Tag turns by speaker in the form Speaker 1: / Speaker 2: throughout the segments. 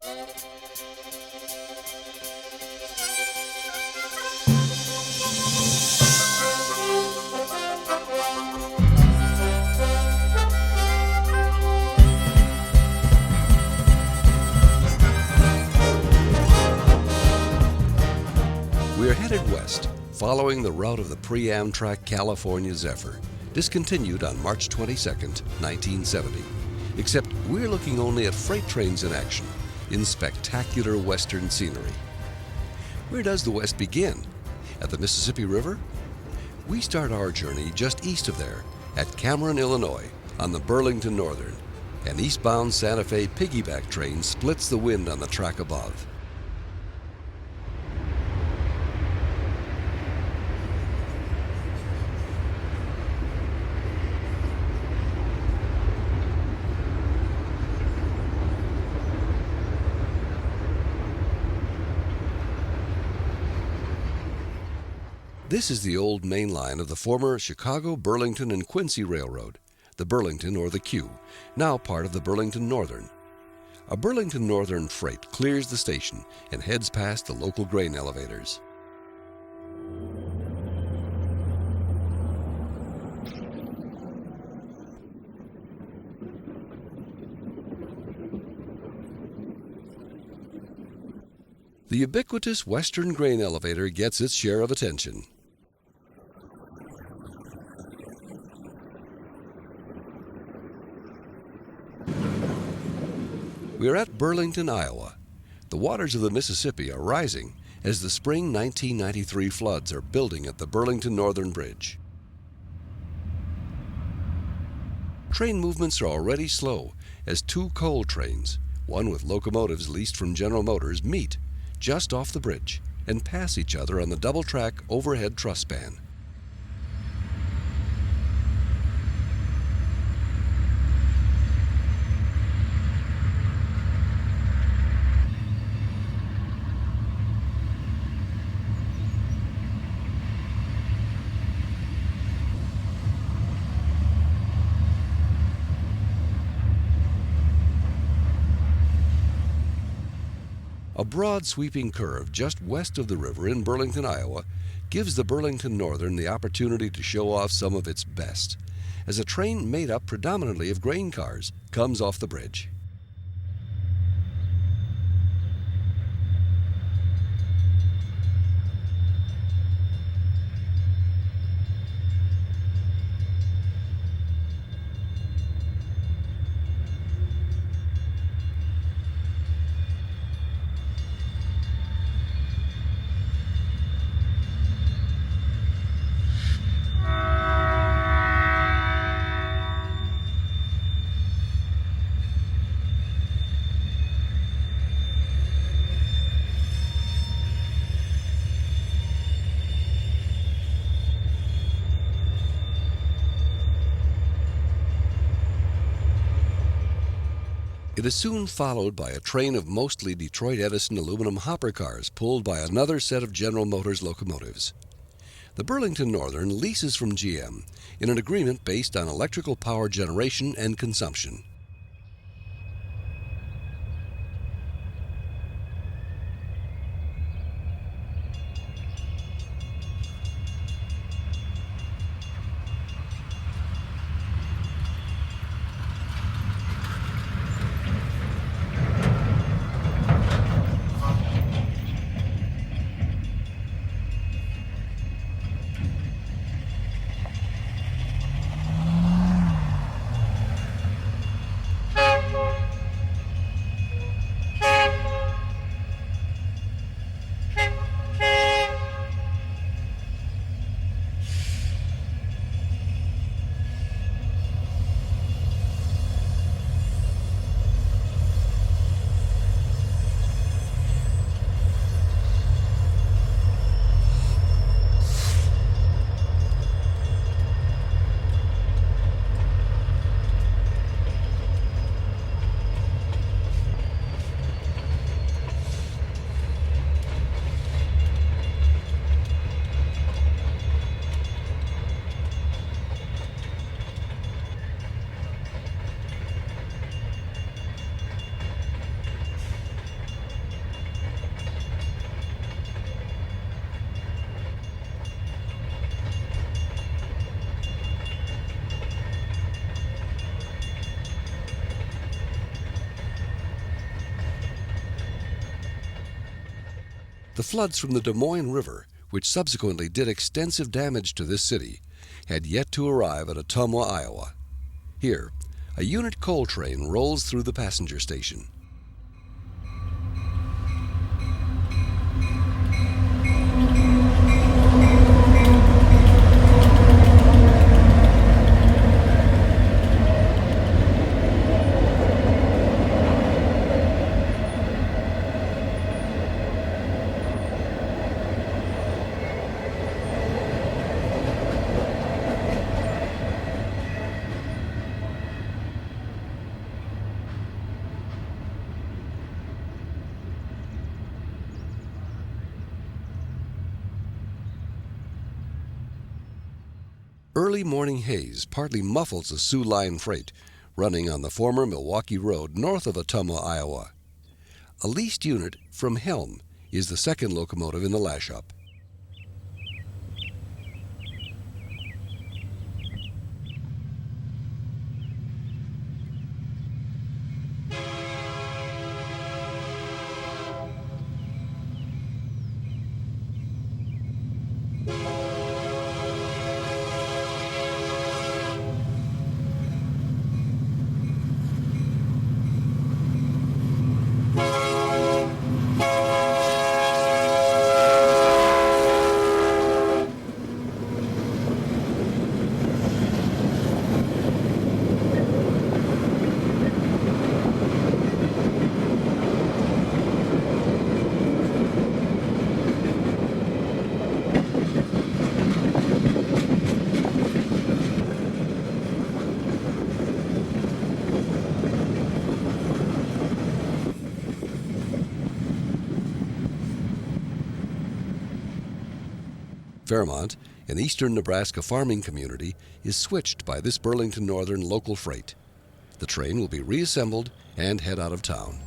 Speaker 1: We're headed west, following the route of the pre-Amtrak California Zephyr, discontinued on March 22, 1970. Except we're looking only at freight trains in action, in spectacular western scenery. Where does the West begin? At the Mississippi River? We start our journey just east of there, at Cameron, Illinois, on the Burlington Northern. An eastbound Santa Fe piggyback train splits the wind on the track above. This is the old main line of the former Chicago, Burlington, and Quincy Railroad, the Burlington or the Q, now part of the Burlington Northern. A Burlington Northern freight clears the station and heads past the local grain elevators. The ubiquitous Western grain elevator gets its share of attention. We're at Burlington, Iowa. The waters of the Mississippi are rising as the spring 1993 floods are building at the Burlington Northern Bridge. Train movements are already slow as two coal trains, one with locomotives leased from General Motors, meet just off the bridge and pass each other on the double-track overhead truss span. A broad sweeping curve just west of the river in Burlington, Iowa, gives the Burlington Northern the opportunity to show off some of its best, as a train made up predominantly of grain cars comes off the bridge. It is soon followed by a train of mostly Detroit Edison aluminum hopper cars pulled by another set of General Motors locomotives. The Burlington Northern leases from GM in an agreement based on electrical power generation and consumption. The floods from the Des Moines River, which subsequently did extensive damage to this city, had yet to arrive at Ottumwa, Iowa. Here, a unit coal train rolls through the passenger station. Early morning haze partly muffles the SOO Line freight running on the former Milwaukee Road north of Ottumwa, Iowa. A leased unit from Helm is the second locomotive in the lash-up. Fairmont, an eastern Nebraska farming community, is switched by this Burlington Northern local freight. The train will be reassembled and head out of town.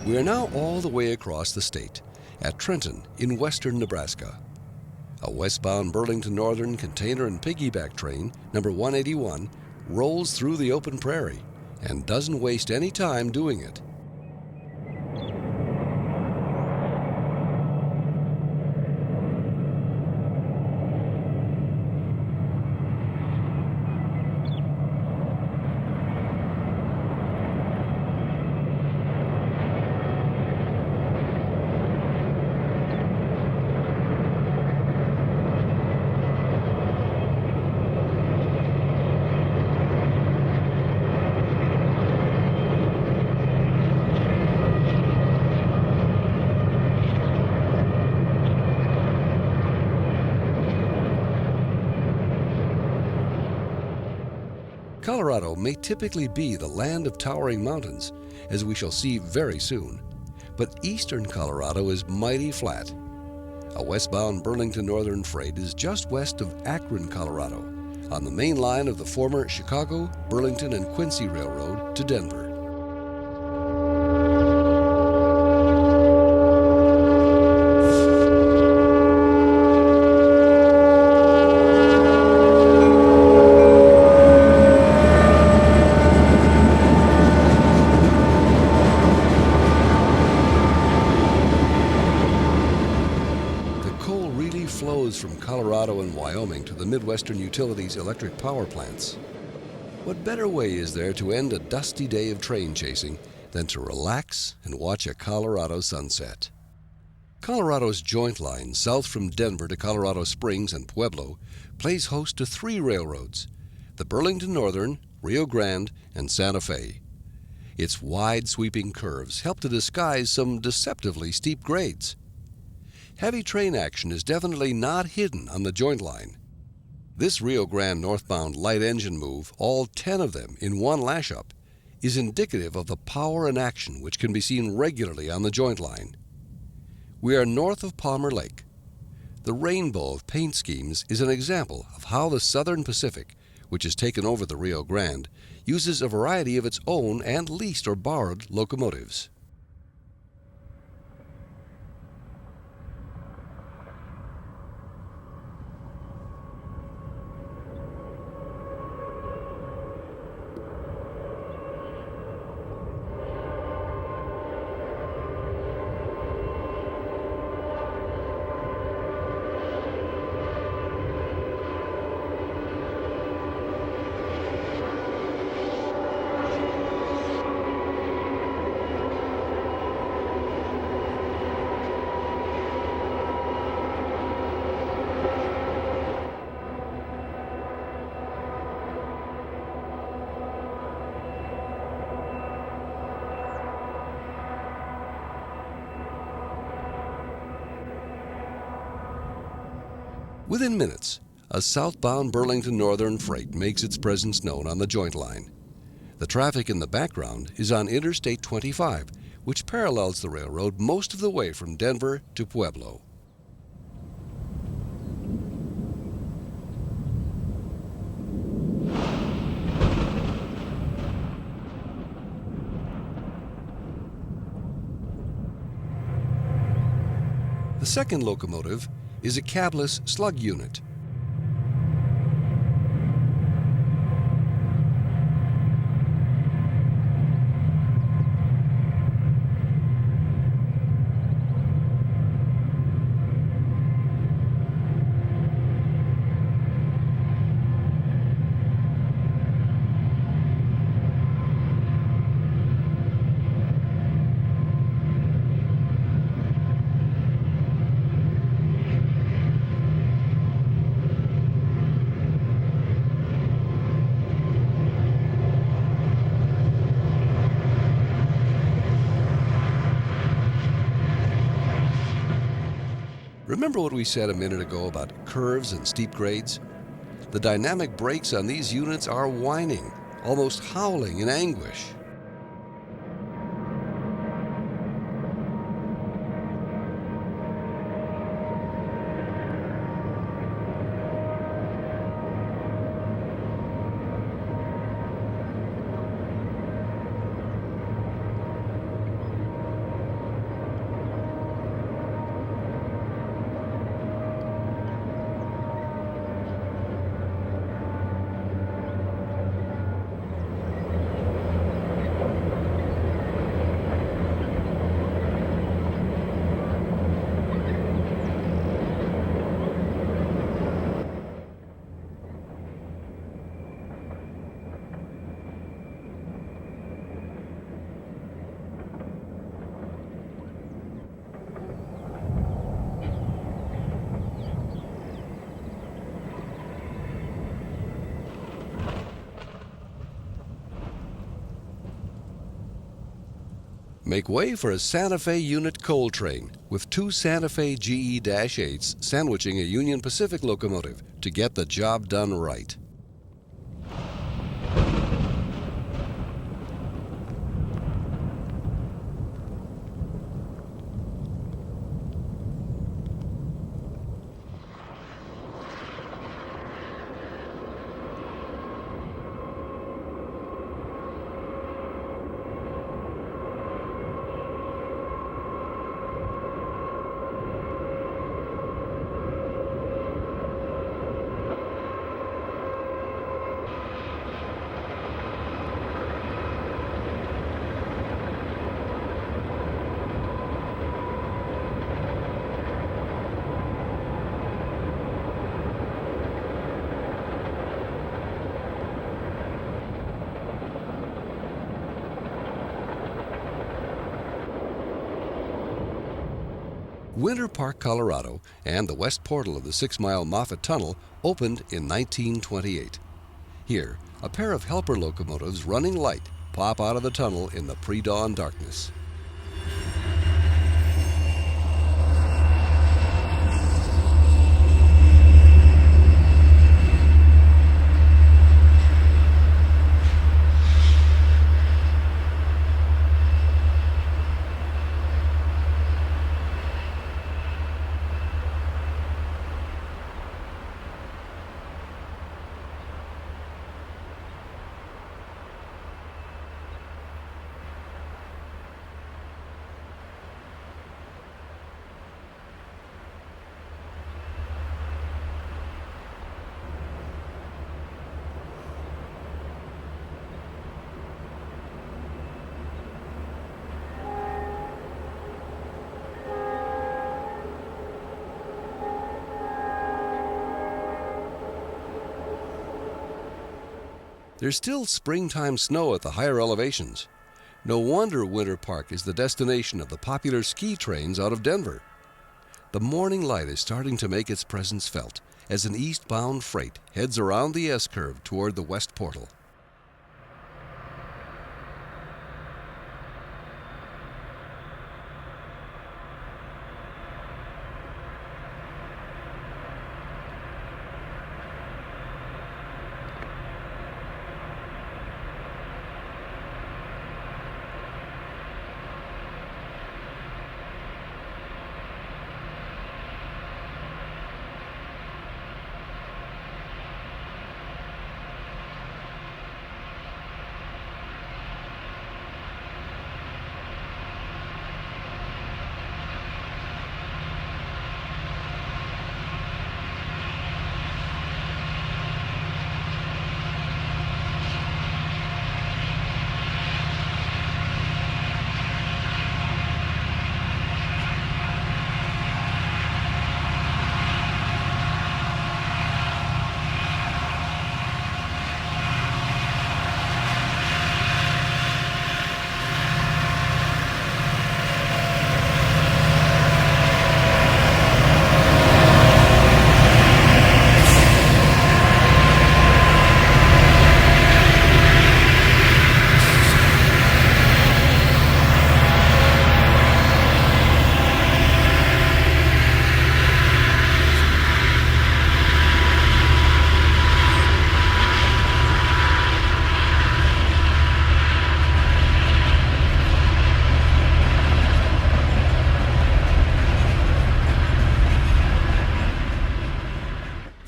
Speaker 1: We are now all the way across the state, at Trenton in western Nebraska. A westbound Burlington Northern container and piggyback train, number 181, rolls through the open prairie and doesn't waste any time doing it. Colorado may typically be the land of towering mountains, as we shall see very soon, but eastern Colorado is mighty flat. A westbound Burlington Northern freight is just west of Akron, Colorado, on the main line of the former Chicago, Burlington, and Quincy Railroad to Denver. Flows from Colorado and Wyoming to the Midwestern Utilities electric power plants. What better way is there to end a dusty day of train chasing than to relax and watch a Colorado sunset? Colorado's joint line south from Denver to Colorado Springs and Pueblo plays host to 3 railroads: the Burlington Northern, Rio Grande, and Santa Fe. Its wide sweeping curves help to disguise some deceptively steep grades. Heavy train action is definitely not hidden on the joint line. This Rio Grande northbound light engine move, all 10 of them in one lash-up, is indicative of the power and action which can be seen regularly on the joint line. We are north of Palmer Lake. The rainbow of paint schemes is an example of how the Southern Pacific, which has taken over the Rio Grande, uses a variety of its own and leased or borrowed locomotives. Within minutes, a southbound Burlington Northern freight makes its presence known on the joint line. The traffic in the background is on Interstate 25, which parallels the railroad most of the way from Denver to Pueblo. The second locomotive is a cabless slug unit. Remember what we said a minute ago about curves and steep grades? The dynamic brakes on these units are whining, almost howling in anguish. Make way for a Santa Fe unit coal train with 2 Santa Fe GE-8s sandwiching a Union Pacific locomotive to get the job done right. Winter Park, Colorado, and the west portal of the 6-mile Moffat Tunnel opened in 1928. Here, a pair of helper locomotives running light pop out of the tunnel in the pre-dawn darkness. There's still springtime snow at the higher elevations. No wonder Winter Park is the destination of the popular ski trains out of Denver. The morning light is starting to make its presence felt as an eastbound freight heads around the S-curve toward the west portal.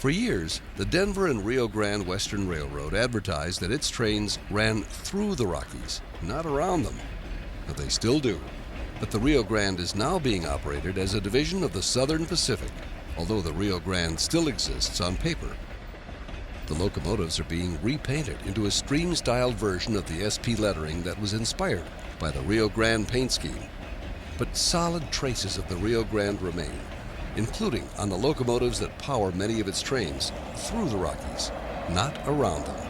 Speaker 1: For years, the Denver and Rio Grande Western Railroad advertised that its trains ran through the Rockies, not around them. But they still do. But the Rio Grande is now being operated as a division of the Southern Pacific, although the Rio Grande still exists on paper. The locomotives are being repainted into a stream-styled version of the SP lettering that was inspired by the Rio Grande paint scheme. But solid traces of the Rio Grande remain, including on the locomotives that power many of its trains through the Rockies, not around them.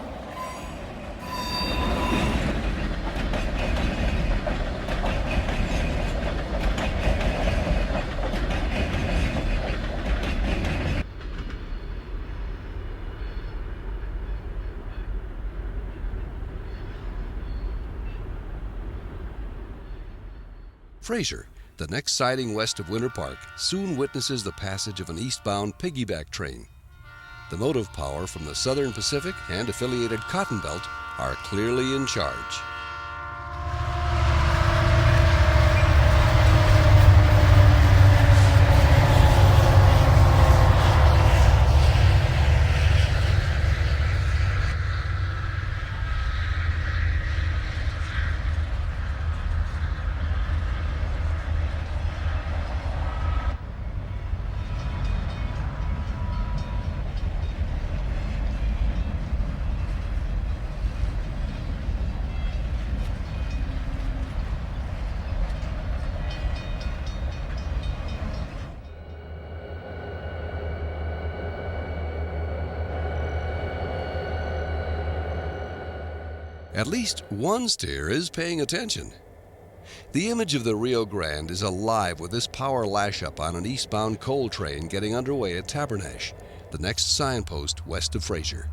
Speaker 1: Fraser, the next siding west of Winter Park, soon witnesses the passage of an eastbound piggyback train. The motive power from the Southern Pacific and affiliated Cotton Belt are clearly in charge. At least one steer is paying attention. The image of the Rio Grande is alive with this power lash-up on an eastbound coal train getting underway at Tabernash, the next signpost west of Fraser.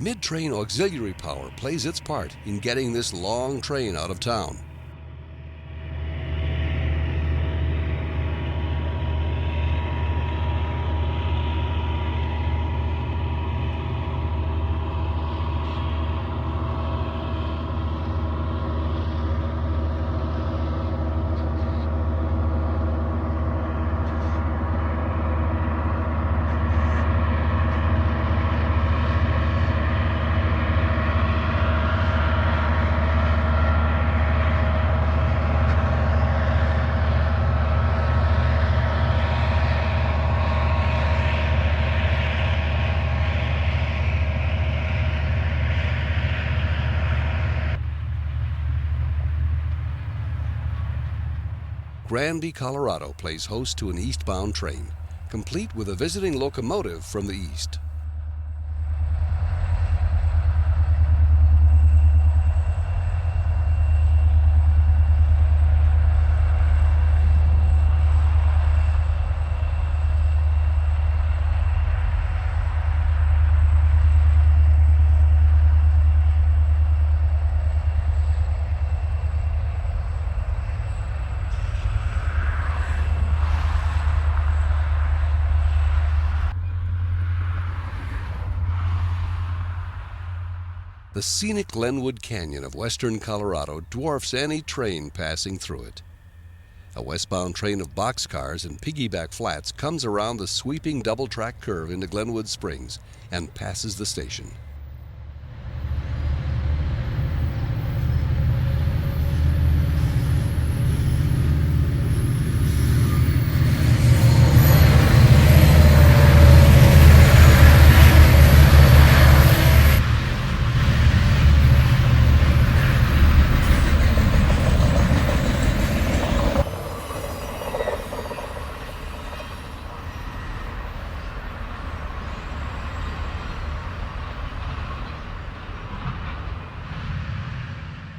Speaker 1: Mid-train auxiliary power plays its part in getting this long train out of town. Grande, Colorado plays host to an eastbound train, complete with a visiting locomotive from the east. The scenic Glenwood Canyon of western Colorado dwarfs any train passing through it. A westbound train of boxcars and piggyback flats comes around the sweeping double-track curve into Glenwood Springs and passes the station.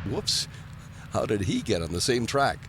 Speaker 1: Whoops, how did he get on the same track?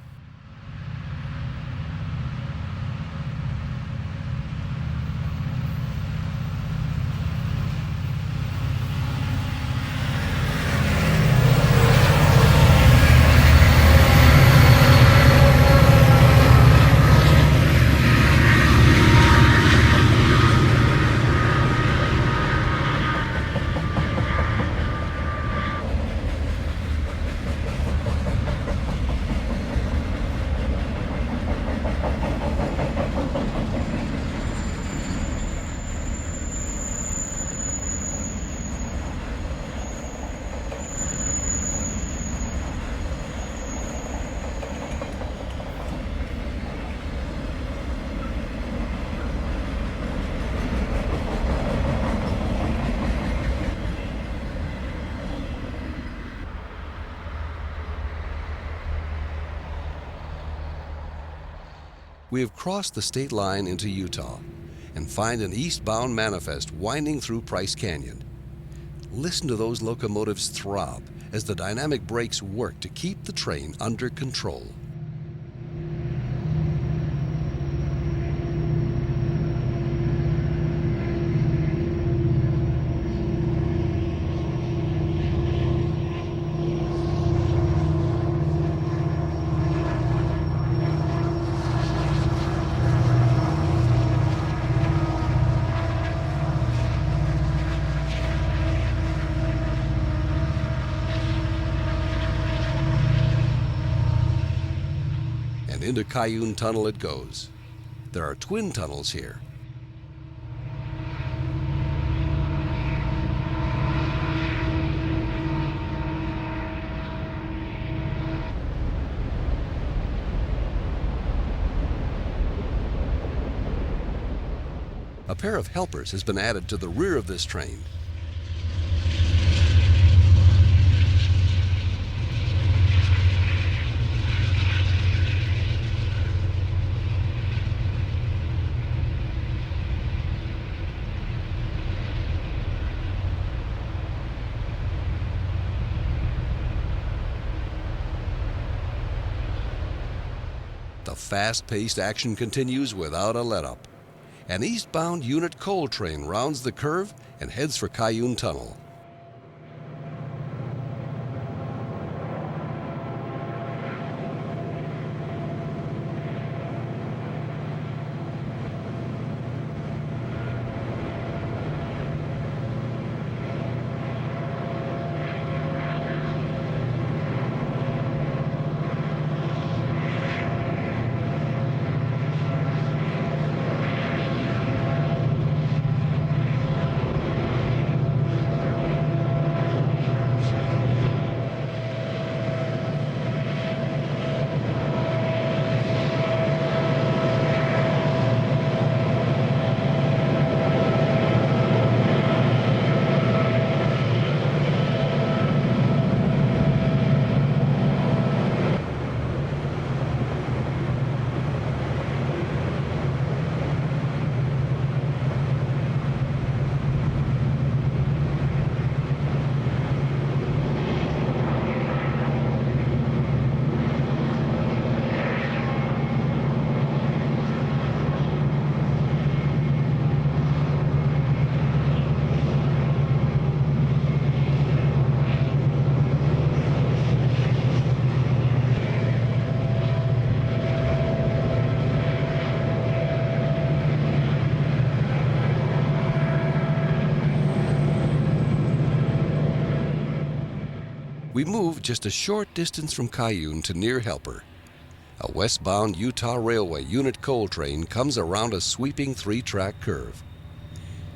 Speaker 1: We have crossed the state line into Utah and find an eastbound manifest winding through Price Canyon. Listen to those locomotives throb as the dynamic brakes work to keep the train under control. Into Cayune Tunnel it goes. There are twin tunnels here. A pair of helpers has been added to the rear of this train. The fast-paced action continues without a let-up. An eastbound unit coal train rounds the curve and heads for Cayune Tunnel. We move just a short distance from Cayune to near Helper. A westbound Utah Railway unit coal train comes around a sweeping 3-track curve.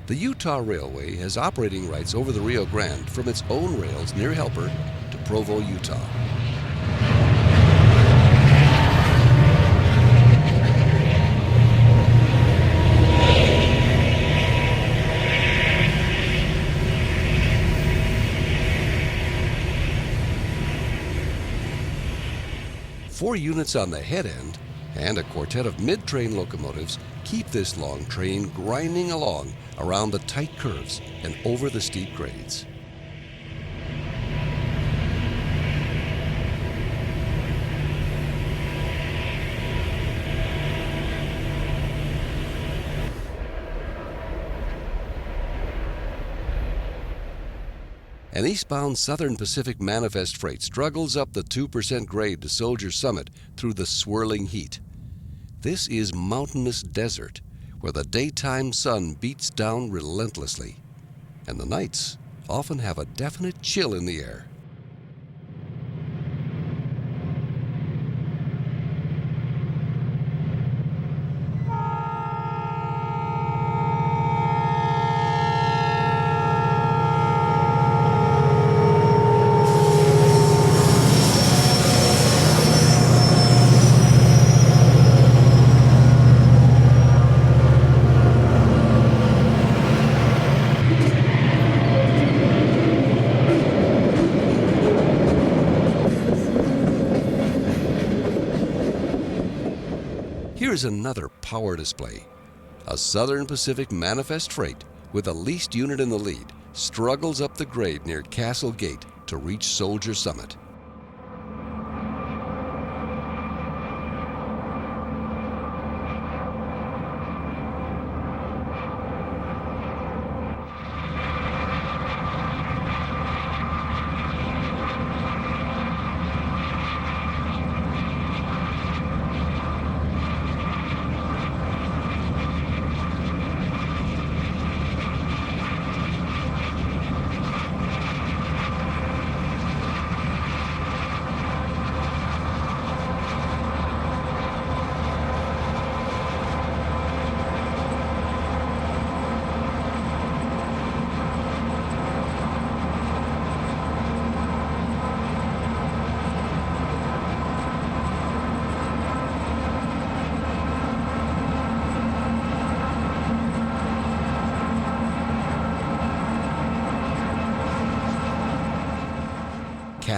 Speaker 1: The Utah Railway has operating rights over the Rio Grande from its own rails near Helper to Provo, Utah. Four units on the head end and a quartet of mid-train locomotives keep this long train grinding along around the tight curves and over the steep grades. An eastbound Southern Pacific Manifest freight struggles up the 2% grade to Soldier Summit through the swirling heat. This is mountainous desert where the daytime sun beats down relentlessly, and the nights often have a definite chill in the air. Here's another power display. A Southern Pacific Manifest freight with a leased unit in the lead struggles up the grade near Castle Gate to reach Soldier Summit.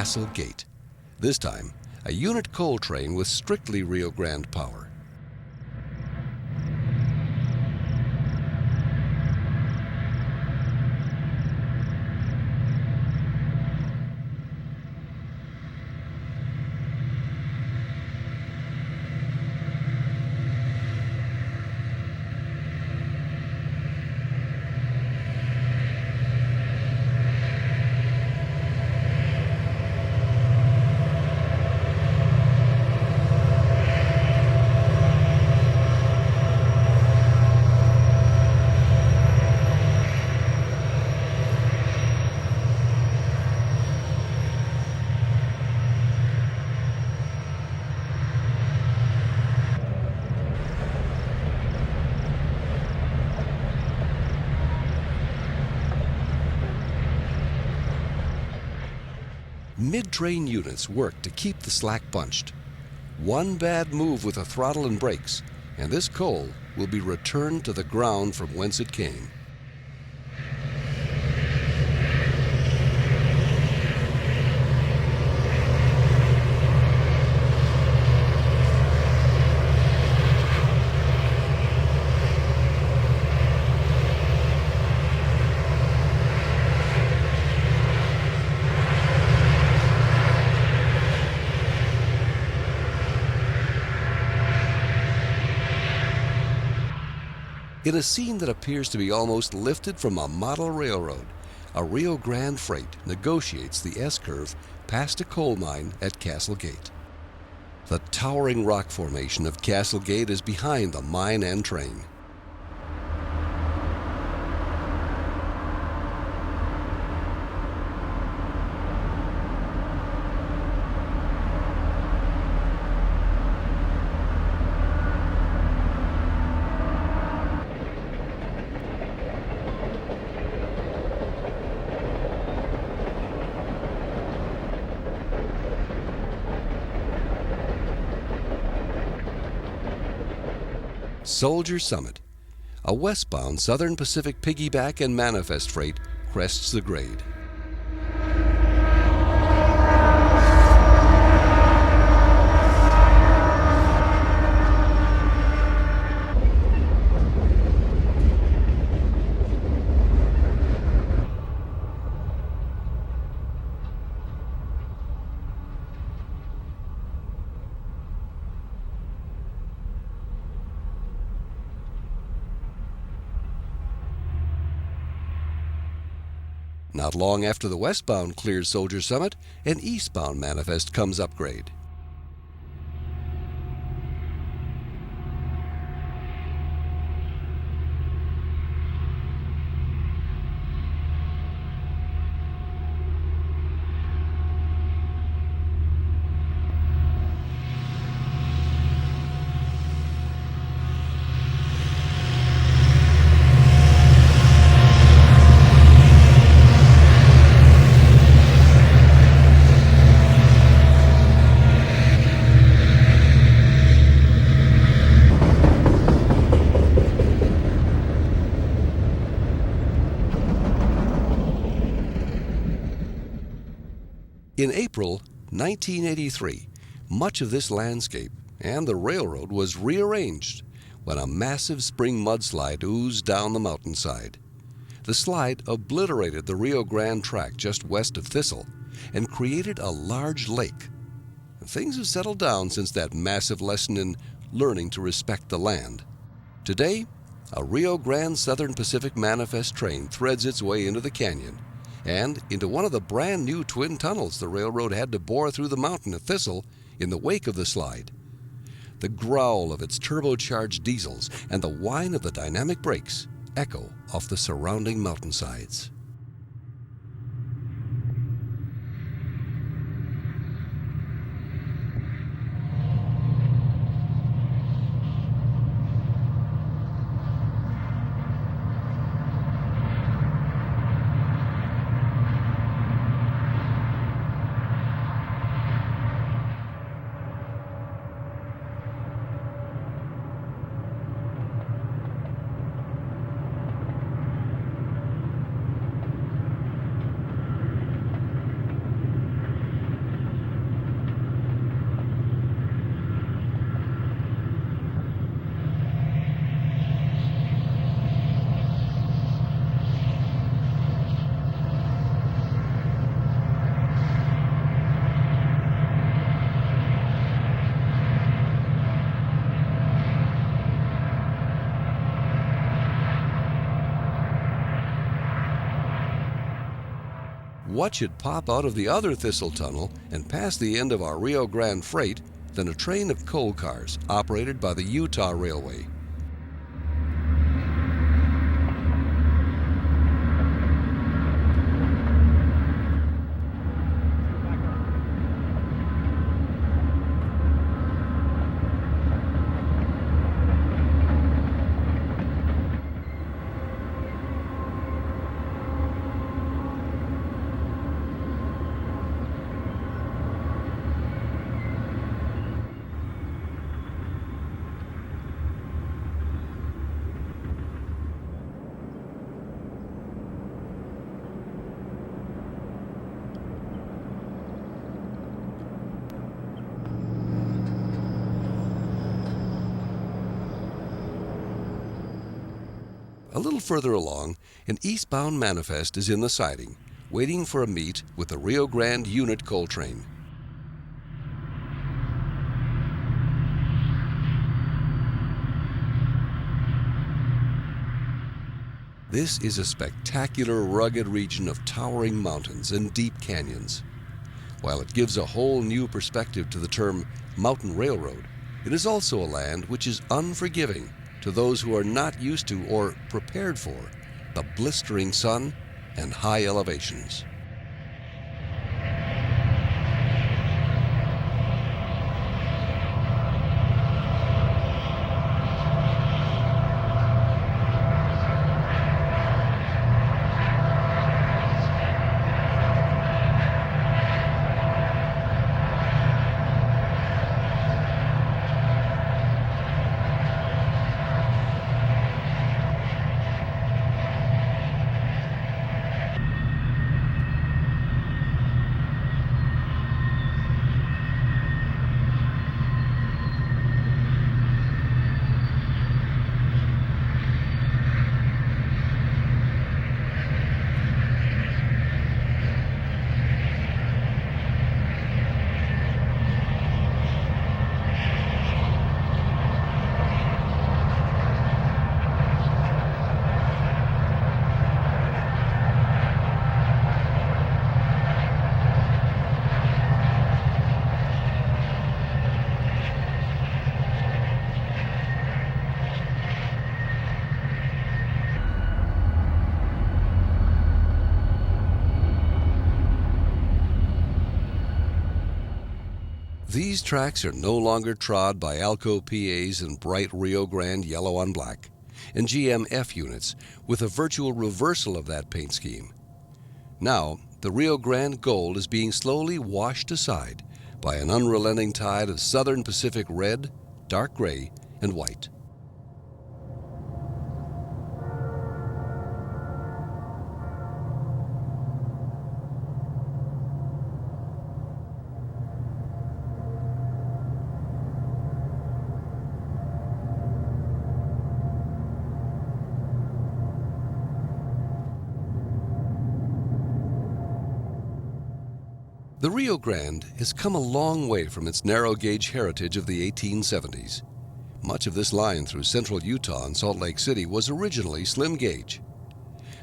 Speaker 1: Castle Gate. This time, a unit coal train with strictly Rio Grande power. Mid-train units work to keep the slack bunched. One bad move with the throttle and brakes, and this coal will be returned to the ground from whence it came. In a scene that appears to be almost lifted from a model railroad, a Rio Grande freight negotiates the S-curve past a coal mine at Castle Gate. The towering rock formation of Castle Gate is behind the mine and train. Soldier Summit, a westbound Southern Pacific piggyback and manifest freight, crests the grade. Not long after the westbound clears Soldier Summit, an eastbound manifest comes upgrade. In April 1983, much of this landscape and the railroad was rearranged when a massive spring mudslide oozed down the mountainside. The slide obliterated the Rio Grande track just west of Thistle and created a large lake. Things have settled down since that massive lesson in learning to respect the land. Today, a Rio Grande Southern Pacific Manifest train threads its way into the canyon and into one of the brand new twin tunnels the railroad had to bore through the mountain at Thistle in the wake of the slide. The growl of its turbocharged diesels and the whine of the dynamic brakes echo off the surrounding mountainsides. what should pop out of the other Thistle Tunnel and pass the end of our Rio Grande freight than a train of coal cars operated by the Utah Railway? A little further along, an eastbound manifest is in the siding, waiting for a meet with the Rio Grande Unit coal train. This is a spectacular, rugged region of towering mountains and deep canyons. While it gives a whole new perspective to the term mountain railroad, it is also a land which is unforgiving to those who are not used to or prepared for the blistering sun and high elevations. These tracks are no longer trod by Alco PAs in bright Rio Grande yellow on black, and GMF units with a virtual reversal of that paint scheme. Now, the Rio Grande gold is being slowly washed aside by an unrelenting tide of Southern Pacific red, dark gray, and white. The Rio Grande has come a long way from its narrow gauge heritage of the 1870s. Much of this line through central Utah and Salt Lake City was originally slim gauge.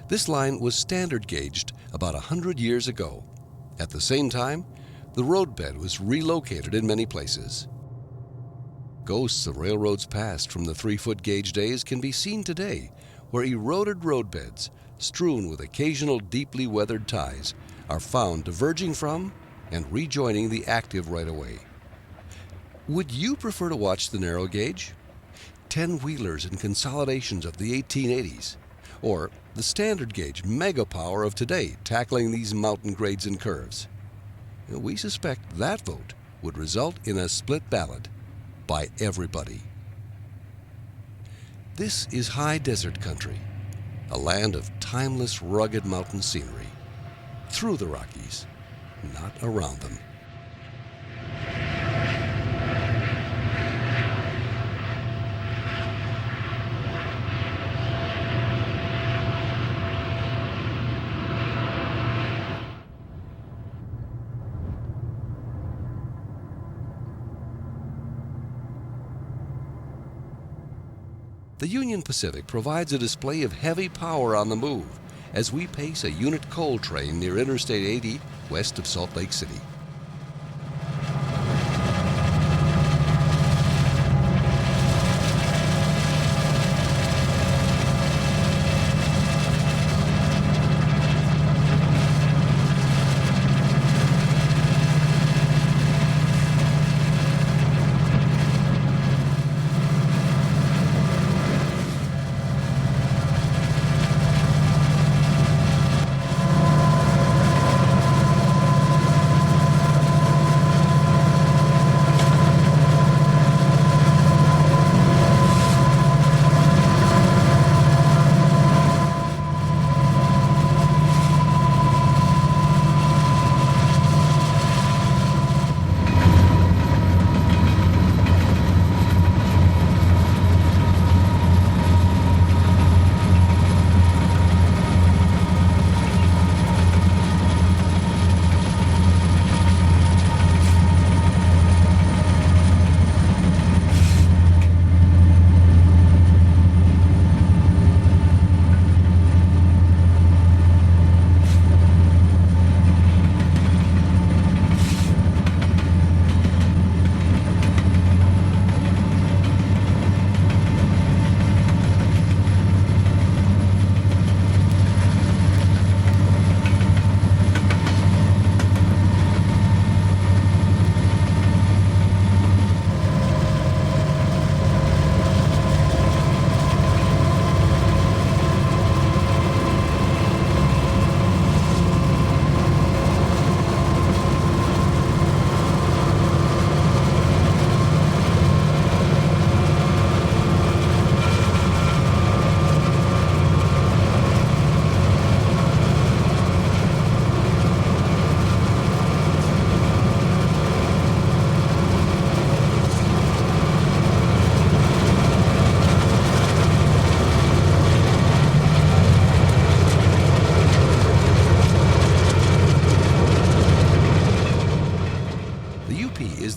Speaker 1: This line was standard gauged about 100 years ago. At the same time, the roadbed was relocated in many places. Ghosts of railroads past from the 3-foot gauge days can be seen today, where eroded roadbeds, strewn with occasional deeply weathered ties, are found diverging from and rejoining the active right-of-way. Would you prefer to watch the narrow gauge, 10-wheelers and consolidations of the 1880s, or the standard gauge mega power of today tackling these mountain grades and curves? We suspect that vote would result in a split ballot by everybody. This is high desert country, a land of timeless rugged mountain scenery, through the Rockies, not around them. The Union Pacific provides a display of heavy power on the move as we pace a unit coal train near Interstate 80 west of Salt Lake City.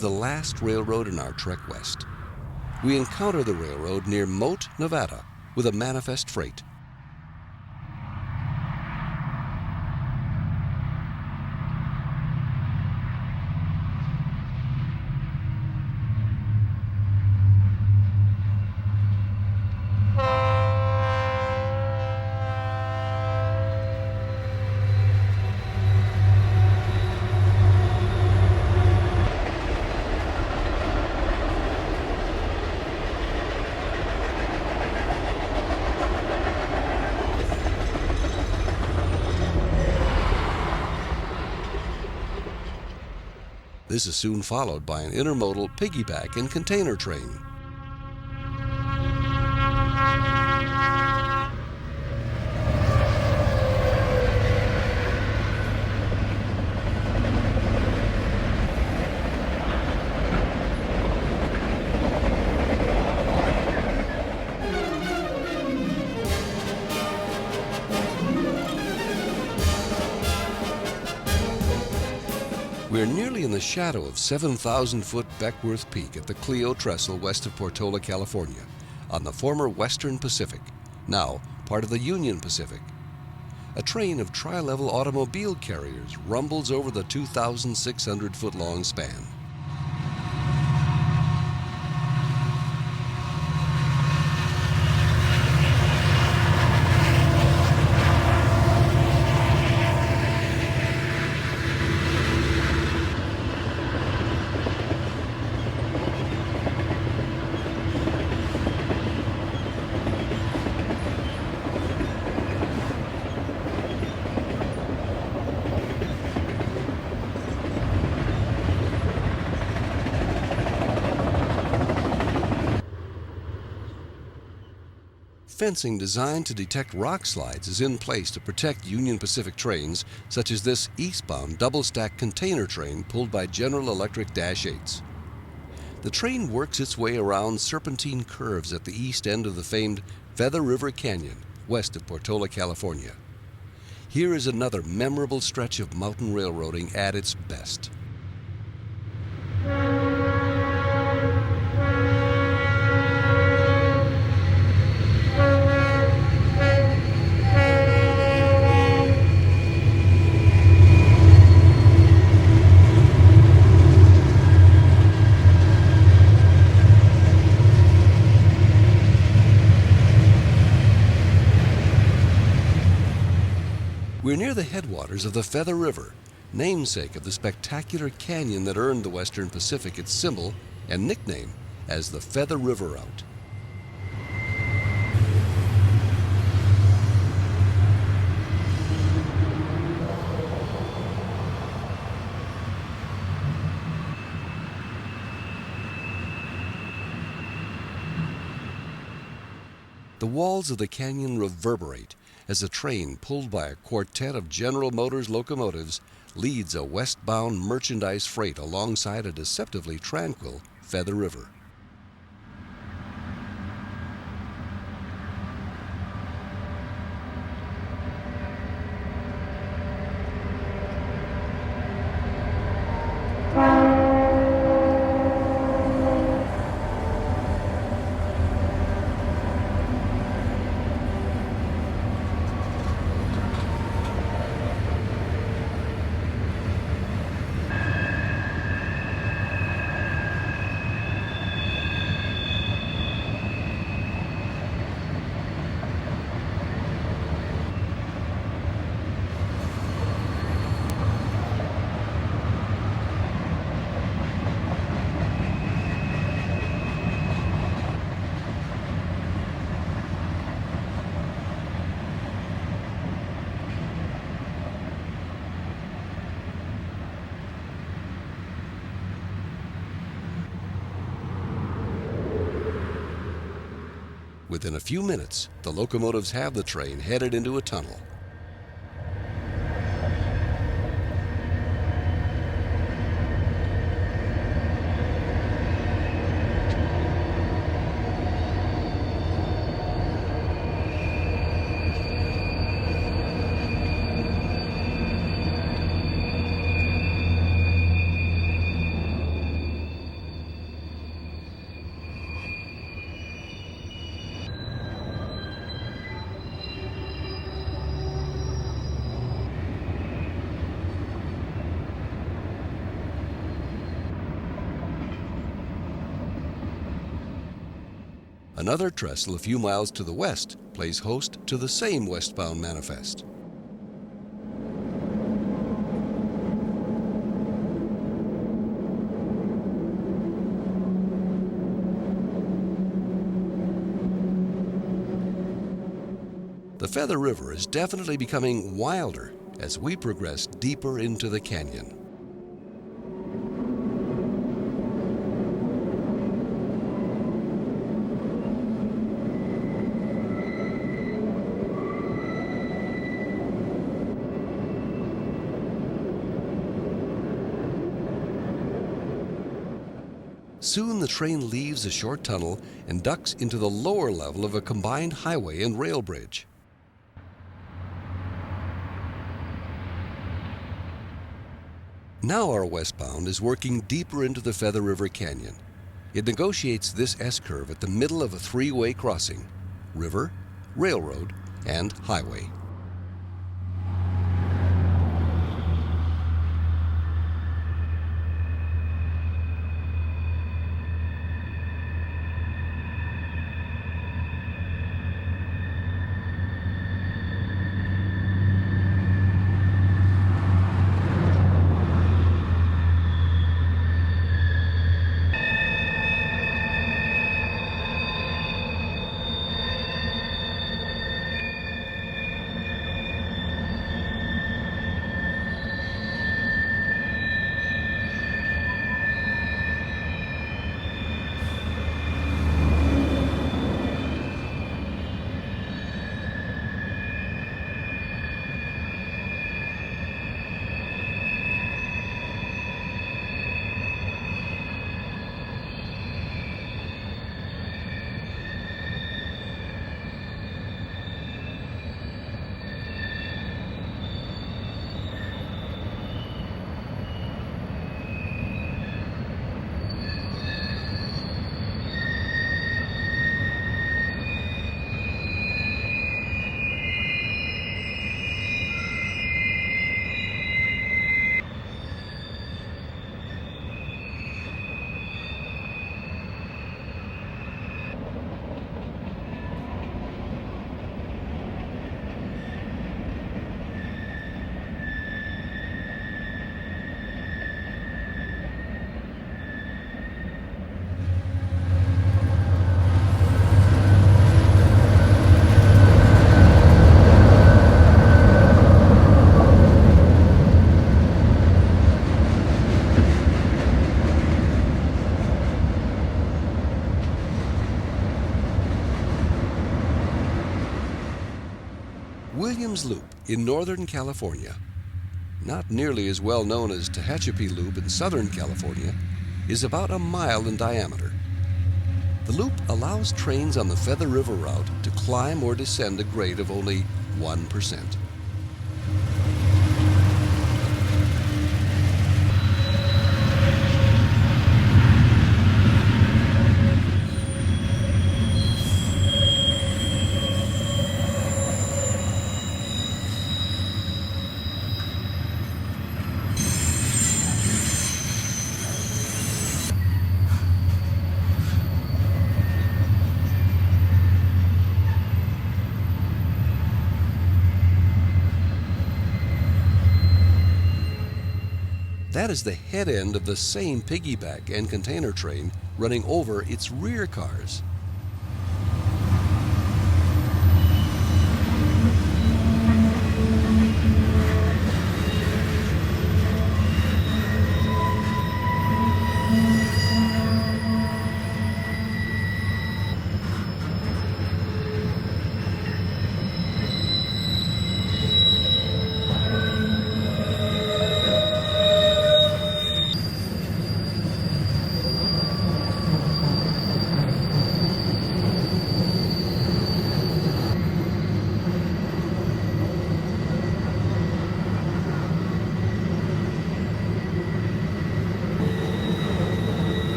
Speaker 1: The last railroad in our trek west. We encounter the railroad near Moat, Nevada, with a manifest freight. This is soon followed by an intermodal piggyback and container train. We're nearly in the shadow of 7,000-foot Beckworth Peak at the Clio Trestle west of Portola, California, on the former Western Pacific, now part of the Union Pacific. A train of tri-level automobile carriers rumbles over the 2,600-foot-long span. Fencing designed to detect rock slides is in place to protect Union Pacific trains, such as this eastbound double-stack container train pulled by General Electric Dash 8s. The train works its way around serpentine curves at the east end of the famed Feather River Canyon, west of Portola, California. Here is another memorable stretch of mountain railroading at its best. We're near the headwaters of the Feather River, namesake of the spectacular canyon that earned the Western Pacific its symbol and nickname as the Feather River Route. The walls of the canyon reverberate as a train pulled by a quartet of General Motors locomotives leads a westbound merchandise freight alongside a deceptively tranquil Feather River. Within a few minutes, the locomotives have the train headed into a tunnel. Another trestle a few miles to the west plays host to the same westbound manifest. The Feather River is definitely becoming wilder as we progress deeper into the canyon. Soon the train leaves a short tunnel and ducks into the lower level of a combined highway and rail bridge. Now our westbound is working deeper into the Feather River Canyon. It negotiates this S-curve at the middle of a three-way crossing: river, railroad, and highway. Williams Loop in Northern California, not nearly as well known as Tehachapi Loop in Southern California, is about a mile in diameter. The loop allows trains on the Feather River route to climb or descend a grade of only 1%. That is the head end of the same piggyback and container train running over its rear cars.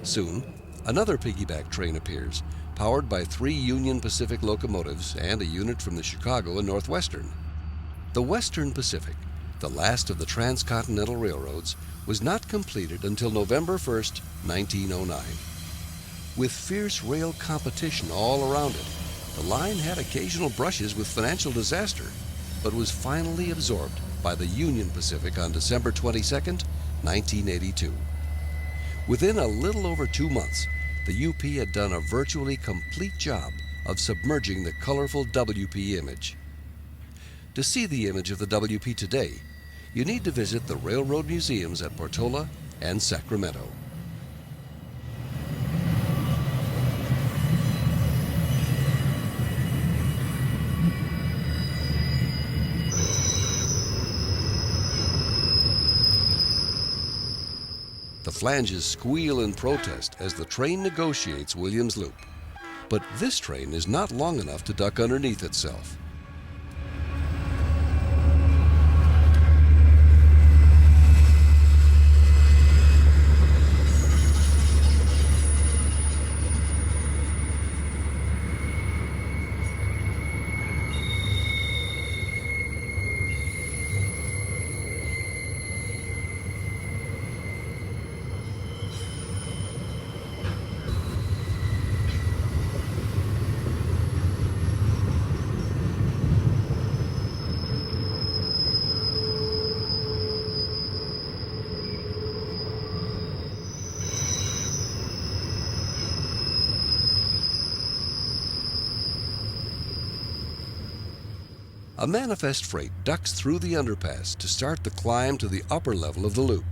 Speaker 1: Soon, another piggyback train appears, powered by 3 Union Pacific locomotives and a unit from the Chicago and Northwestern. The Western Pacific, the last of the transcontinental railroads, was not completed until November 1st, 1909. With fierce rail competition all around it, the line had occasional brushes with financial disaster, but was finally absorbed by the Union Pacific on December 22nd, 1982. Within a little over 2 months, the UP had done a virtually complete job of submerging the colorful WP image. To see the image of the WP today, you need to visit the railroad museums at Portola and Sacramento. The flanges squeal in protest as the train negotiates Williams Loop. But this train is not long enough to duck underneath itself. A manifest freight ducks through the underpass to start the climb to the upper level of the loop.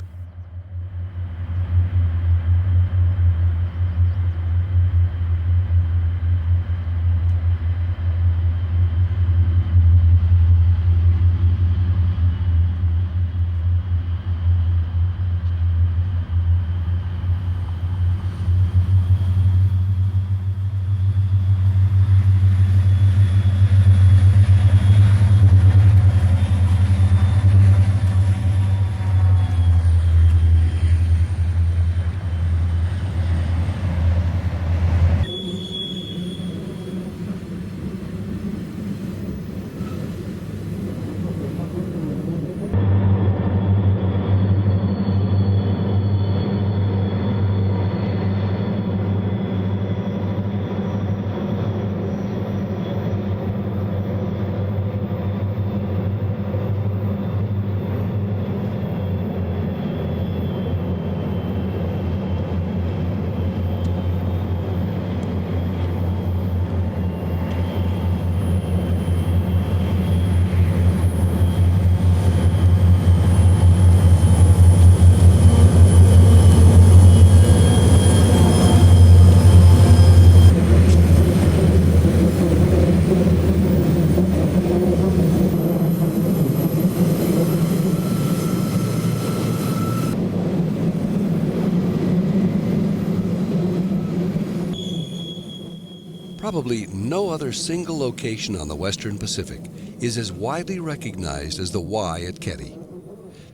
Speaker 1: Probably no other single location on the Western Pacific is as widely recognized as the Y at Keddy.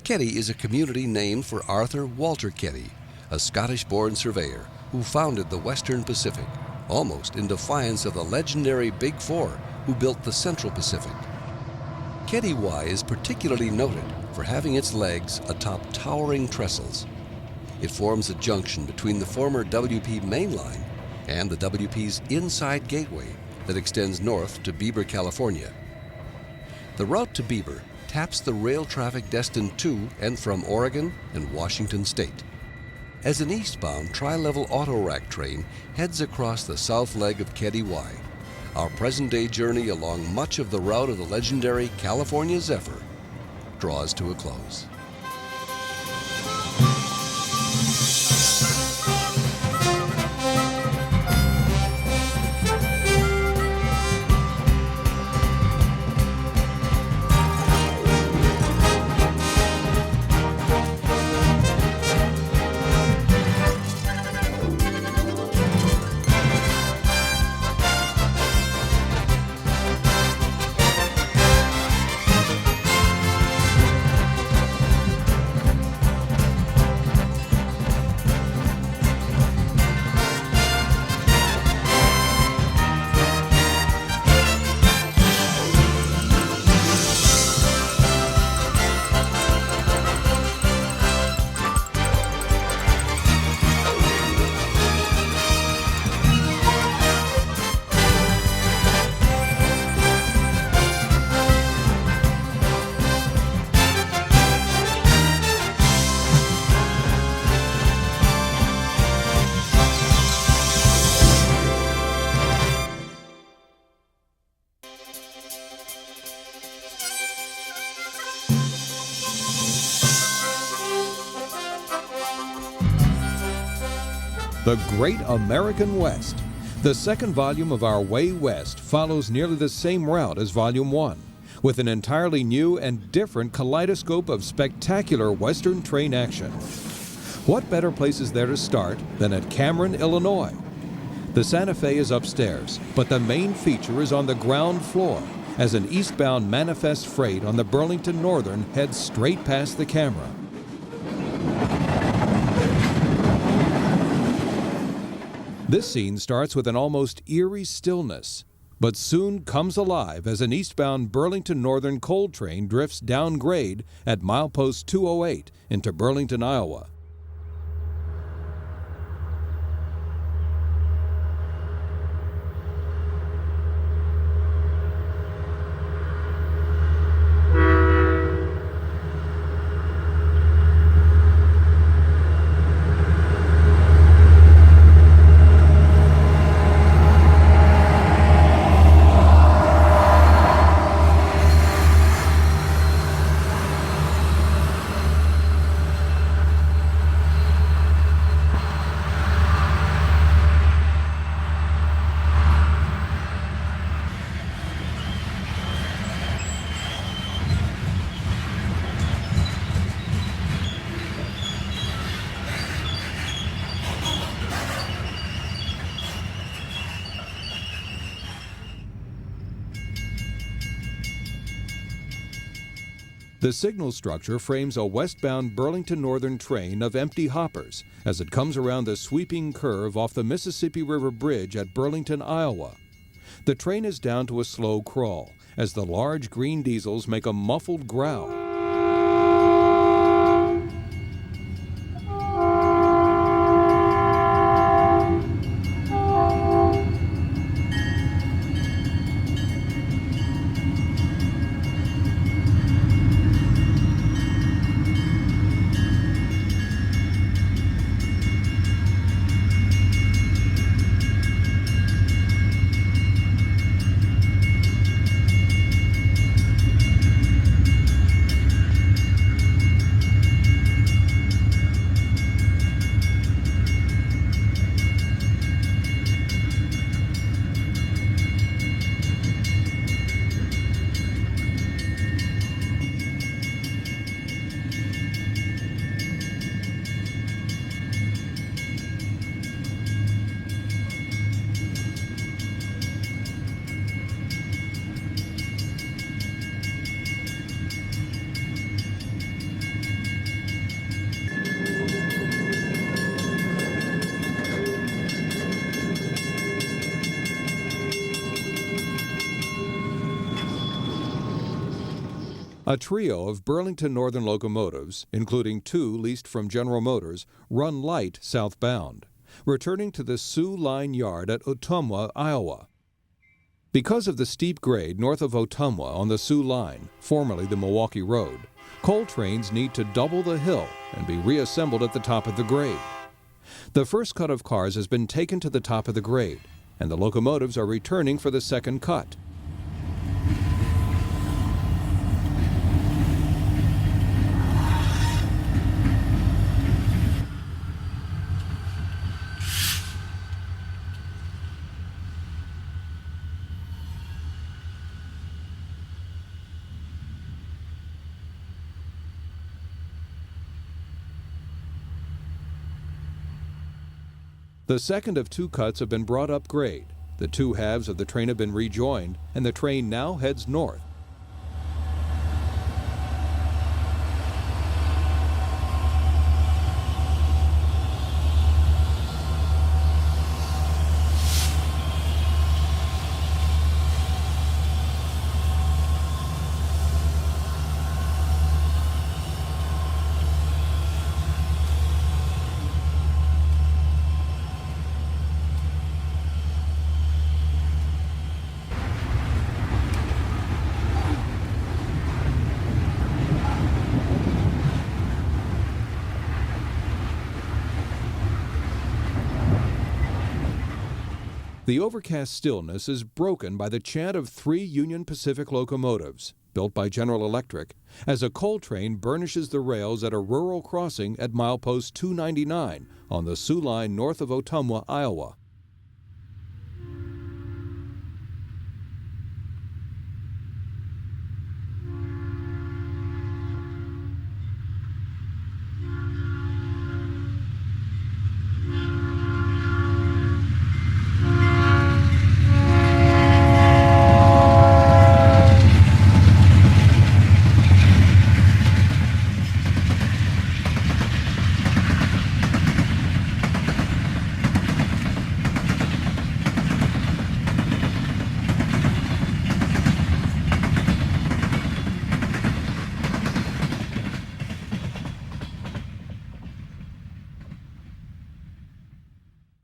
Speaker 1: Keddy is a community named for Arthur Walter Keddy, a Scottish-born surveyor who founded the Western Pacific, almost in defiance of the legendary Big Four who built the Central Pacific. Keddy Y is particularly noted for having its legs atop towering trestles. It forms a junction between the former WP main line and the WP's inside gateway that extends north to Bieber, California. The route to Bieber taps the rail traffic destined to and from Oregon and Washington State. As an eastbound tri-level auto-rack train heads across the south leg of Keddy Y, our present-day journey along much of the route of the legendary California Zephyr draws to a close.
Speaker 2: The Great American West. The second volume of our Way West follows nearly the same route as Volume 1, with an entirely new and different kaleidoscope of spectacular Western train action. What better place is there to start than at Cameron, Illinois? The Santa Fe is upstairs, but the main feature is on the ground floor as an eastbound manifest freight on the Burlington Northern heads straight past the camera. This scene starts with an almost eerie stillness, but soon comes alive as an eastbound Burlington Northern coal train drifts down grade at milepost 208 into Burlington, Iowa. The signal structure frames a westbound Burlington Northern train of empty hoppers as it comes around the sweeping curve off the Mississippi River Bridge at Burlington, Iowa. The train is down to a slow crawl as the large green diesels make a muffled growl. A trio of Burlington Northern locomotives, including 2 leased from General Motors, run light southbound, returning to the SOO Line yard at Ottumwa, Iowa. Because of the steep grade north of Ottumwa on the SOO Line, formerly the Milwaukee Road, coal trains need to double the hill and be reassembled at the top of the grade. The first cut of cars has been taken to the top of the grade, and the locomotives are returning for the second cut. The second of 2 cuts have been brought up grade. The 2 halves of the train have been rejoined, and the train now heads north. The overcast stillness is broken by the chant of 3 Union Pacific locomotives, built by General Electric, as a coal train burnishes the rails at a rural crossing at milepost 299 on the SOO Line north of Ottumwa, Iowa.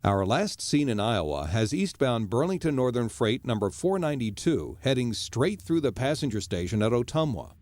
Speaker 2: Our last scene in Iowa has eastbound Burlington Northern freight number 492 heading straight through the passenger station at Ottumwa.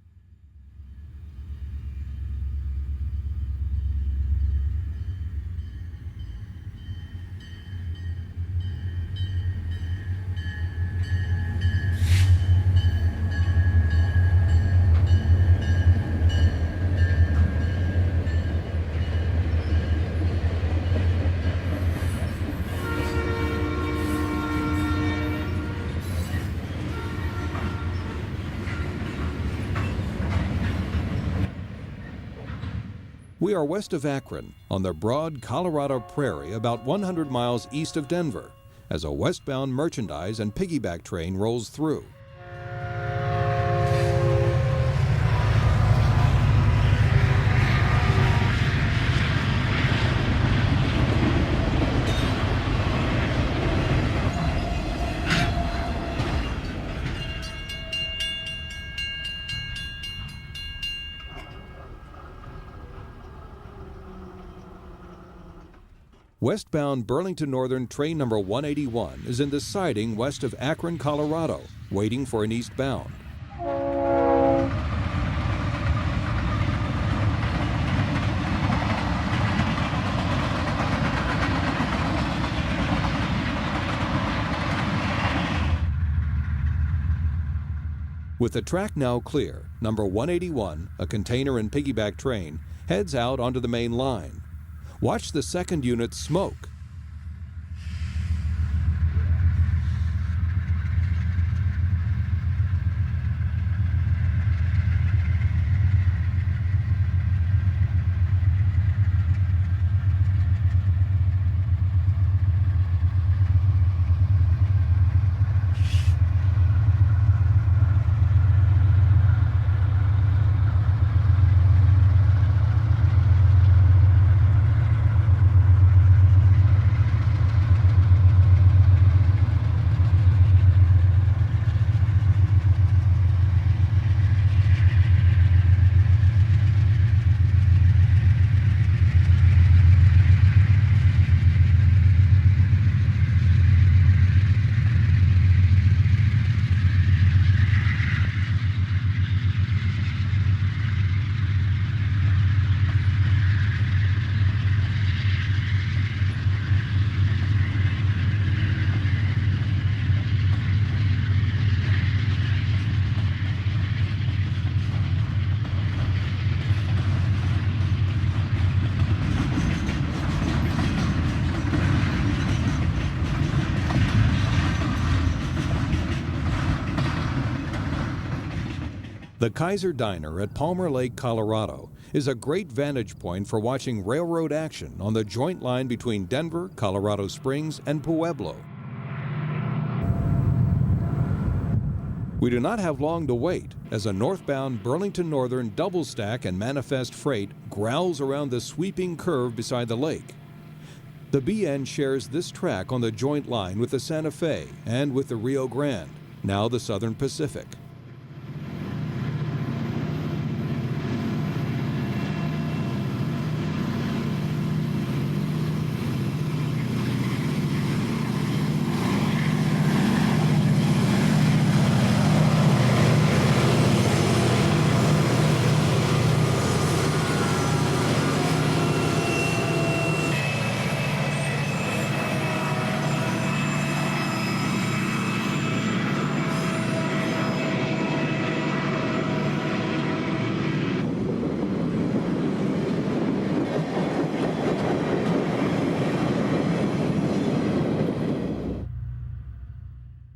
Speaker 2: We are west of Akron, on the broad Colorado prairie about 100 miles east of Denver, as a westbound merchandise and piggyback train rolls through. Westbound Burlington Northern train number 181 is in the siding west of Akron, Colorado, waiting for an eastbound. With the track now clear, number 181, a container and piggyback train, heads out onto the main line. Watch the second unit smoke. The Kaiser Diner at Palmer Lake, Colorado, is a great vantage point for watching railroad action on the joint line between Denver, Colorado Springs, and Pueblo. We do not have long to wait as a northbound Burlington Northern double stack and manifest freight growls around the sweeping curve beside the lake. The BN shares this track on the joint line with the Santa Fe and with the Rio Grande, now the Southern Pacific.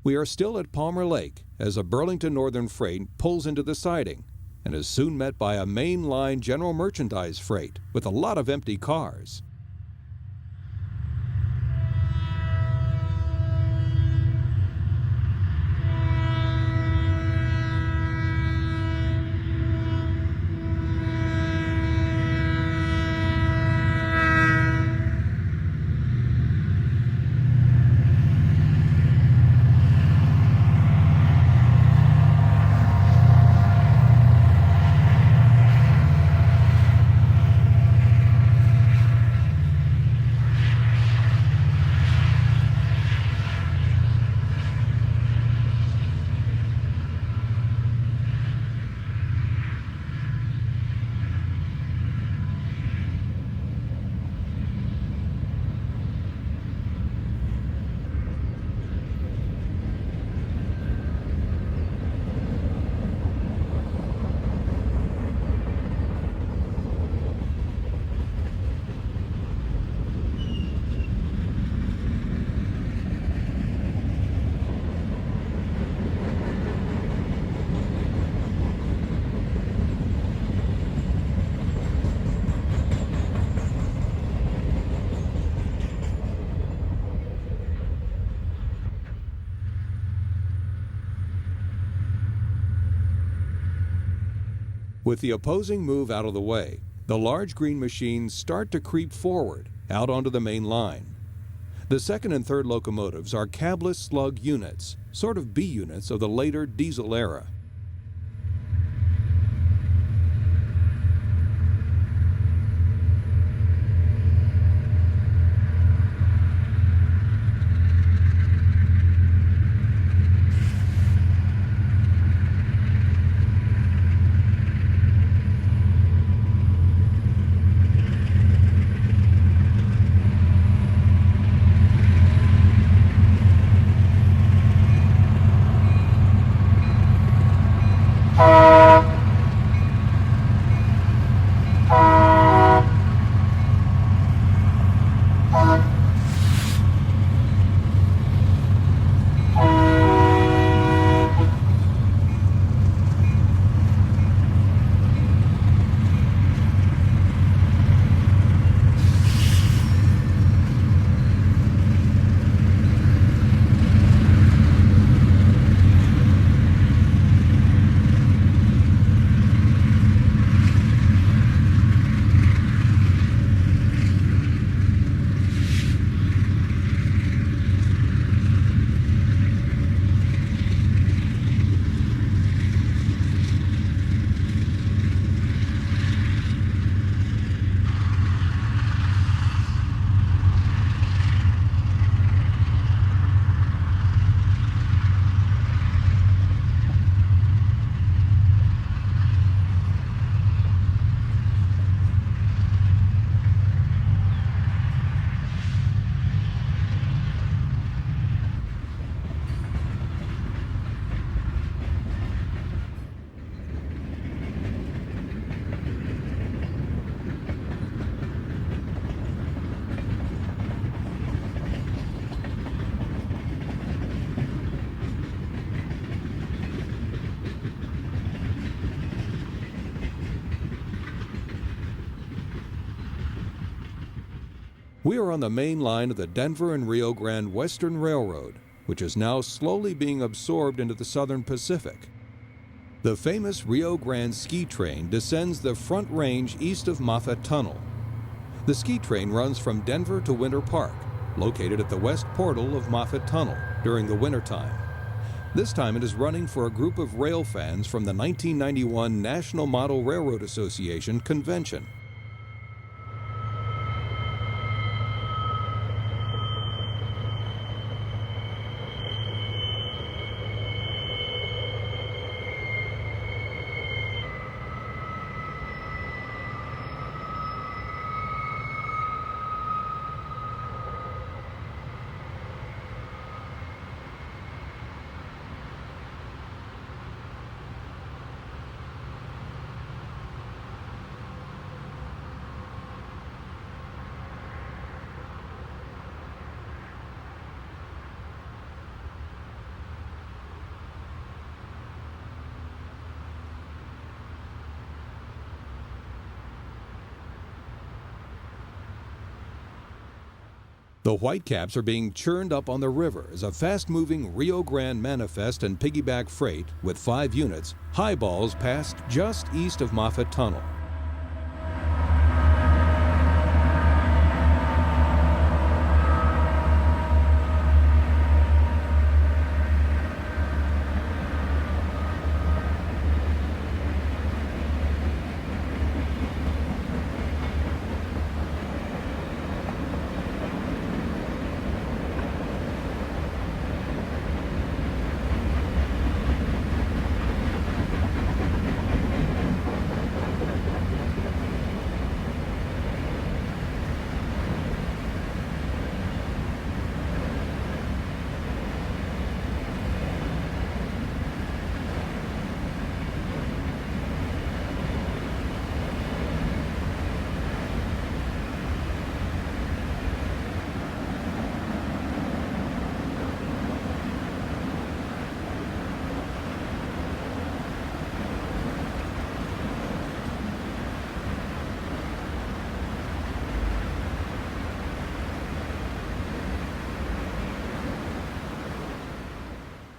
Speaker 2: We are still at Palmer Lake as a Burlington Northern freight pulls into the siding and is soon met by a mainline general merchandise freight with a lot of empty cars. With the opposing move out of the way, the large green machines start to creep forward out onto the main line. The second and third locomotives are cabless slug units, sort of B units of the later diesel era. We are on the main line of the Denver and Rio Grande Western Railroad, which is now slowly being absorbed into the Southern Pacific. The famous Rio Grande ski train descends the Front Range east of Moffat Tunnel. The ski train runs from Denver to Winter Park, located at the west portal of Moffat Tunnel during the wintertime. This time it is running for a group of rail fans from the 1991 National Model Railroad Association convention. The Whitecaps are being churned up on the river as a fast-moving Rio Grande manifest and piggyback freight with 5 units highballs past just east of Moffat Tunnel.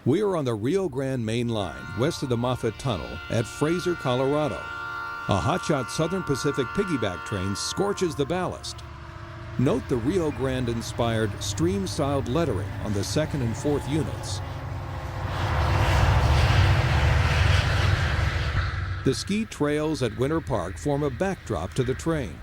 Speaker 2: We are on the Rio Grande main line, west of the Moffat Tunnel, at Fraser, Colorado. A hotshot Southern Pacific piggyback train scorches the ballast. Note the Rio Grande-inspired stream-styled lettering on the 2nd and 4th units. The ski trails at Winter Park form a backdrop to the train.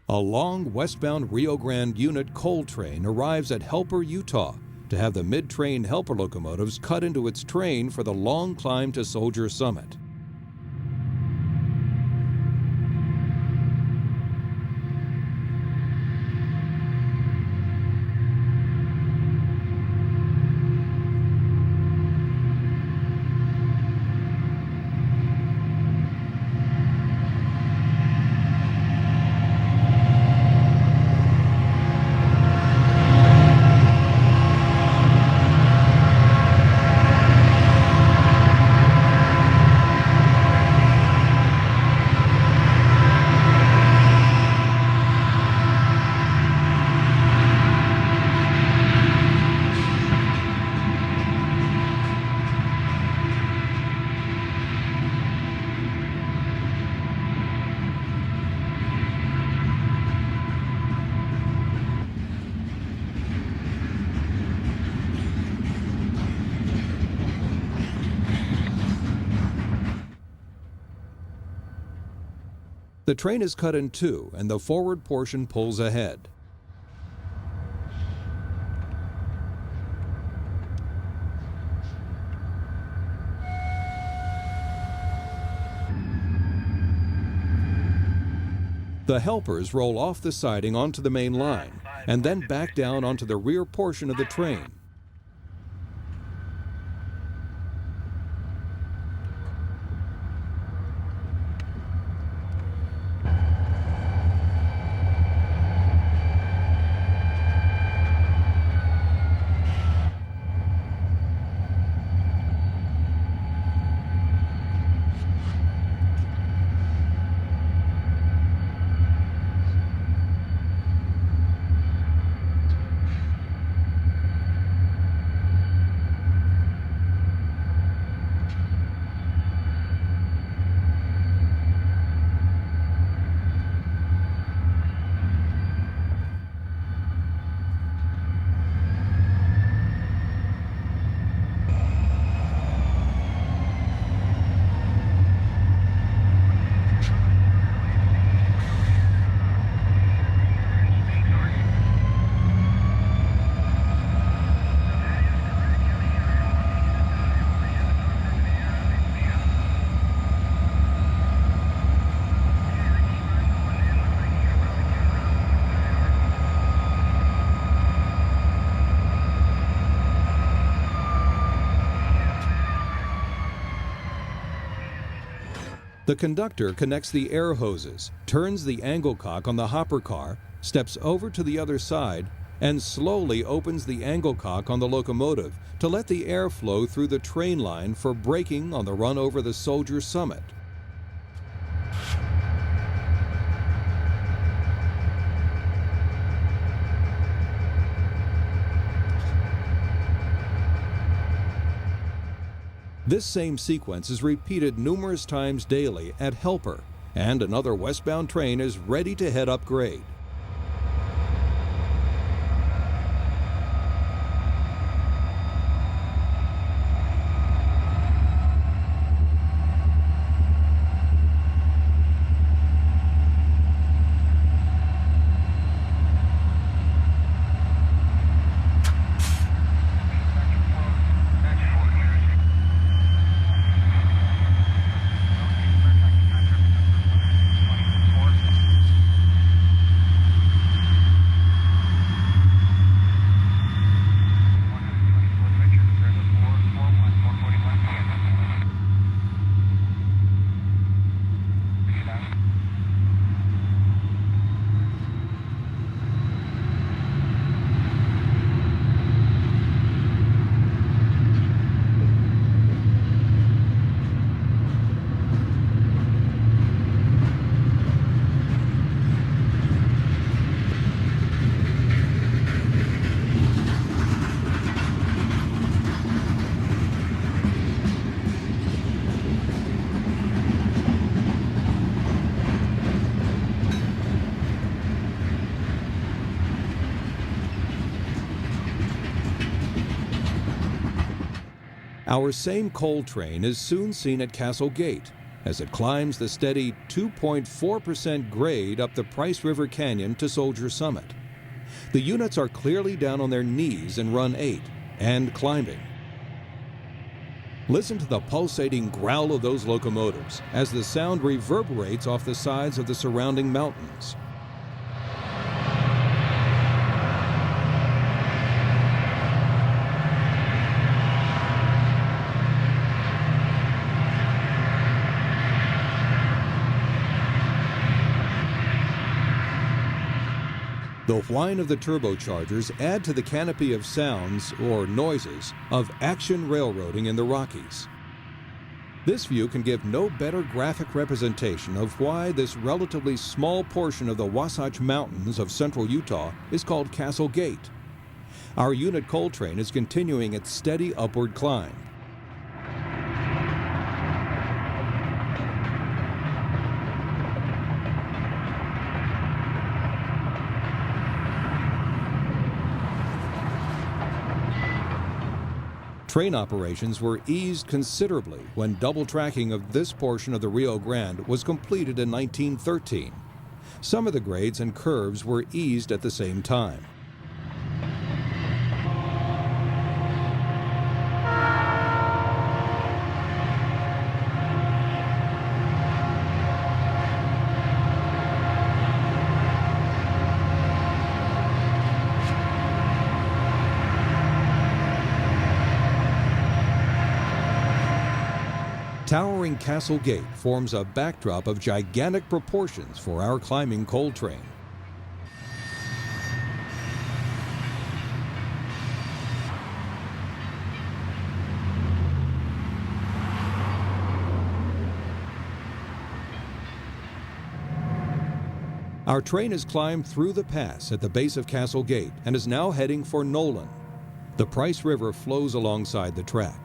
Speaker 2: A long westbound Rio Grande unit coal train arrives at Helper, Utah, to have the mid-train helper locomotives cut into its train for the long climb to Soldier Summit. The train is cut in two, and the forward portion pulls ahead. The helpers roll off the siding onto the main line, and then back down onto the rear portion of the train. The conductor connects the air hoses, turns the angle cock on the hopper car, steps over to the other side, and slowly opens the angle cock on the locomotive to let the air flow through the train line for braking on the run over the Soldier Summit. This same sequence is repeated numerous times daily at Helper, and another westbound train is ready to head up grade. Our same coal train is soon seen at Castle Gate as it climbs the steady 2.4% grade up the Price River Canyon to Soldier Summit. The units are clearly down on their knees in Run 8 and climbing. Listen to the pulsating growl of those locomotives as the sound reverberates off the sides of the surrounding mountains. The whine of the turbochargers add to the canopy of sounds, or noises, of action railroading in the Rockies. This view can give no better graphic representation of why this relatively small portion of the Wasatch Mountains of central Utah is called Castle Gate. Our unit coal train is continuing its steady upward climb. Train operations were eased considerably when double tracking of this portion of the Rio Grande was completed in 1913. Some of the grades and curves were eased at the same time. Towering Castle Gate forms a backdrop of gigantic proportions for our climbing coal train. Our train has climbed through the pass at the base of Castle Gate and is now heading for Nolan. The Price River flows alongside the track.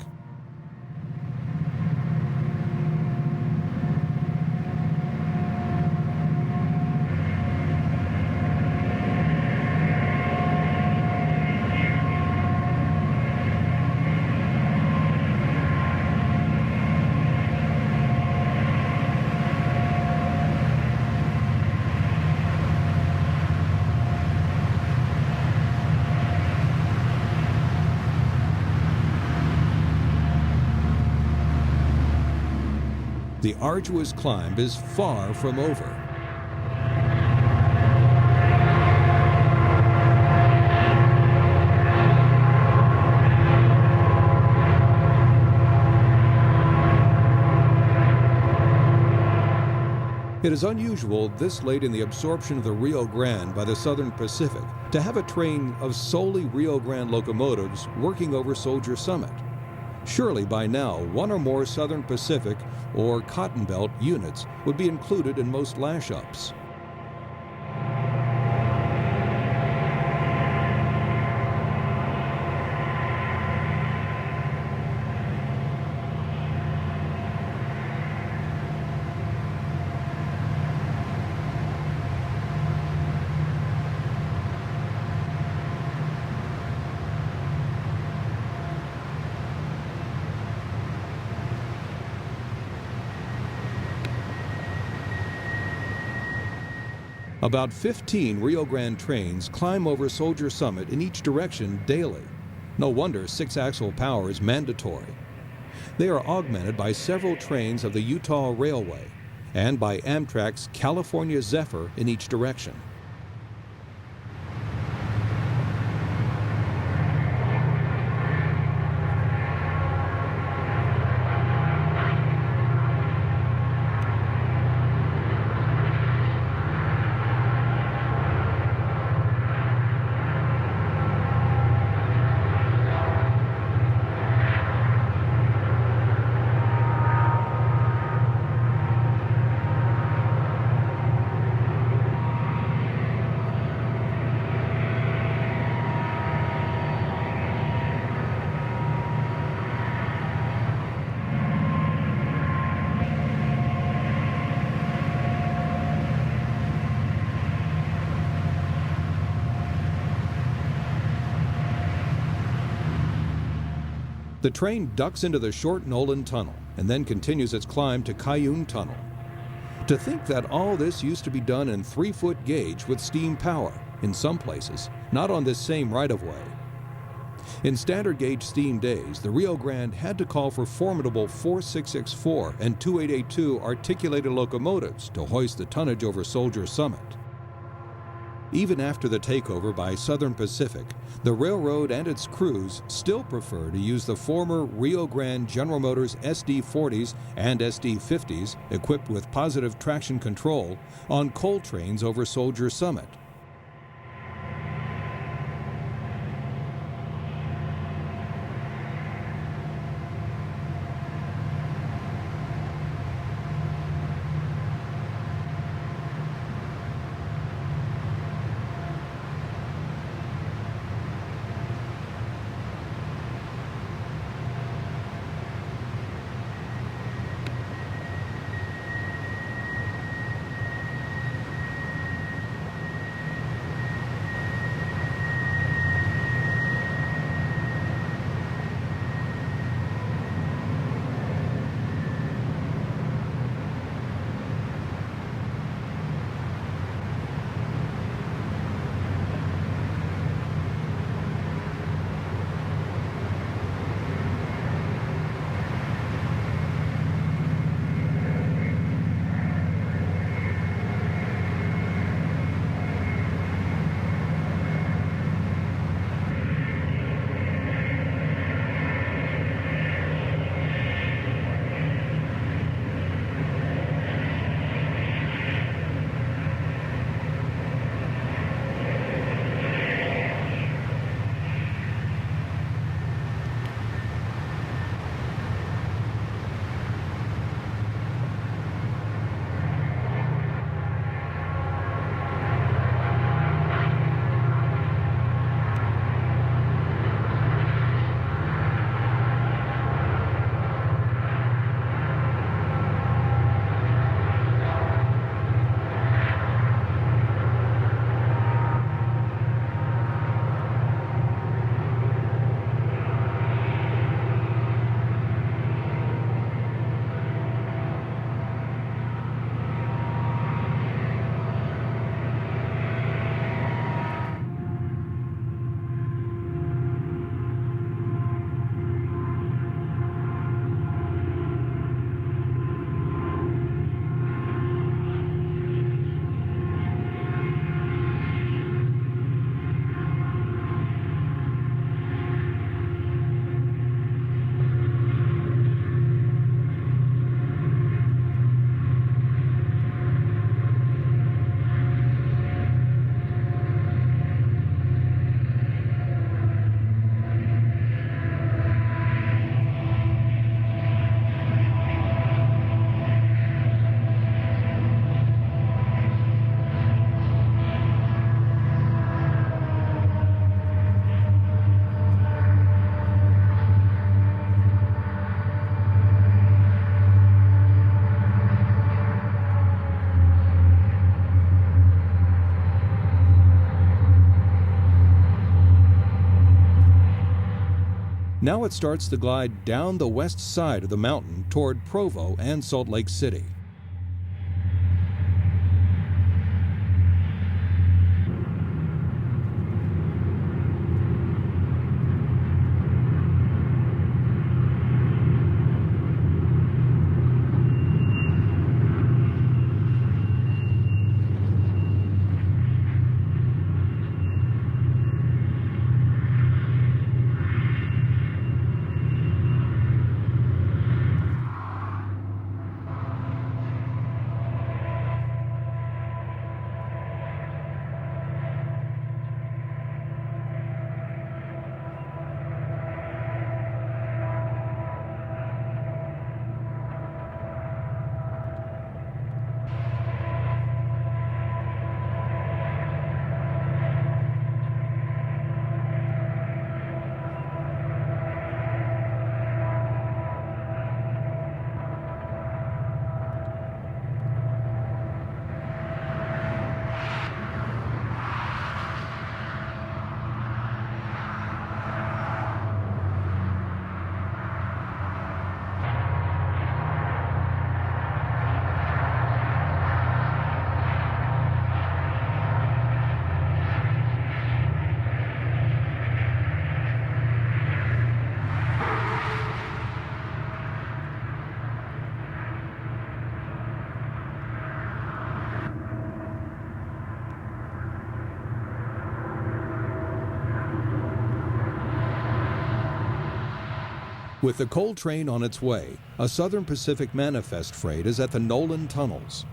Speaker 2: The arduous climb is far from over. It is unusual this late in the absorption of the Rio Grande by the Southern Pacific to have a train of solely Rio Grande locomotives working over Soldier Summit. Surely by now, one or more Southern Pacific or Cotton Belt units would be included in most lash-ups. About 15 Rio Grande trains climb over Soldier Summit in each direction daily. No wonder 6-axle power is mandatory. They are augmented by several trains of the Utah Railway and by Amtrak's California Zephyr in each direction. The train ducks into the short Nolan Tunnel and then continues its climb to Cayune Tunnel. To think that all this used to be done in 3-foot gauge with steam power, in some places, not on this same right-of-way. In standard gauge steam days, the Rio Grande had to call for formidable 4664 and 2882 articulated locomotives to hoist the tonnage over Soldier Summit. Even after the takeover by Southern Pacific, the railroad and its crews still prefer to use the former Rio Grande General Motors SD40s and SD50s, equipped with positive traction control, on coal trains over Soldier Summit. Now it starts to glide down the west side of the mountain toward Provo and Salt Lake City. With the coal train on its way, a Southern Pacific manifest freight is at the Nolan Tunnels.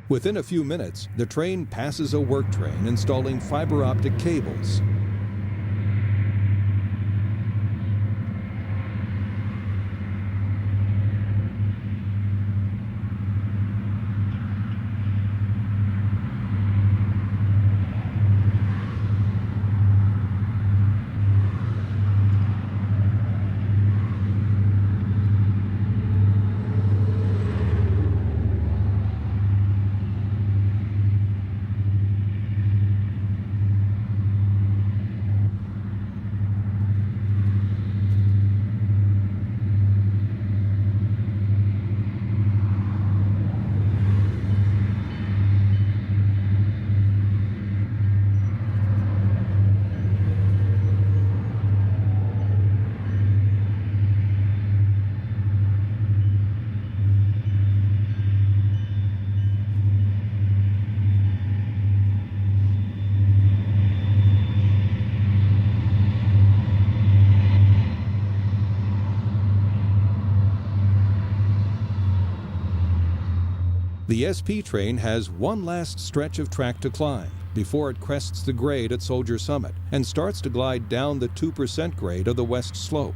Speaker 2: Within a few minutes, the train passes a work train installing fiber optic cables. The SP train has one last stretch of track to climb before it crests the grade at Soldier Summit and starts to glide down the 2% grade of the west slope.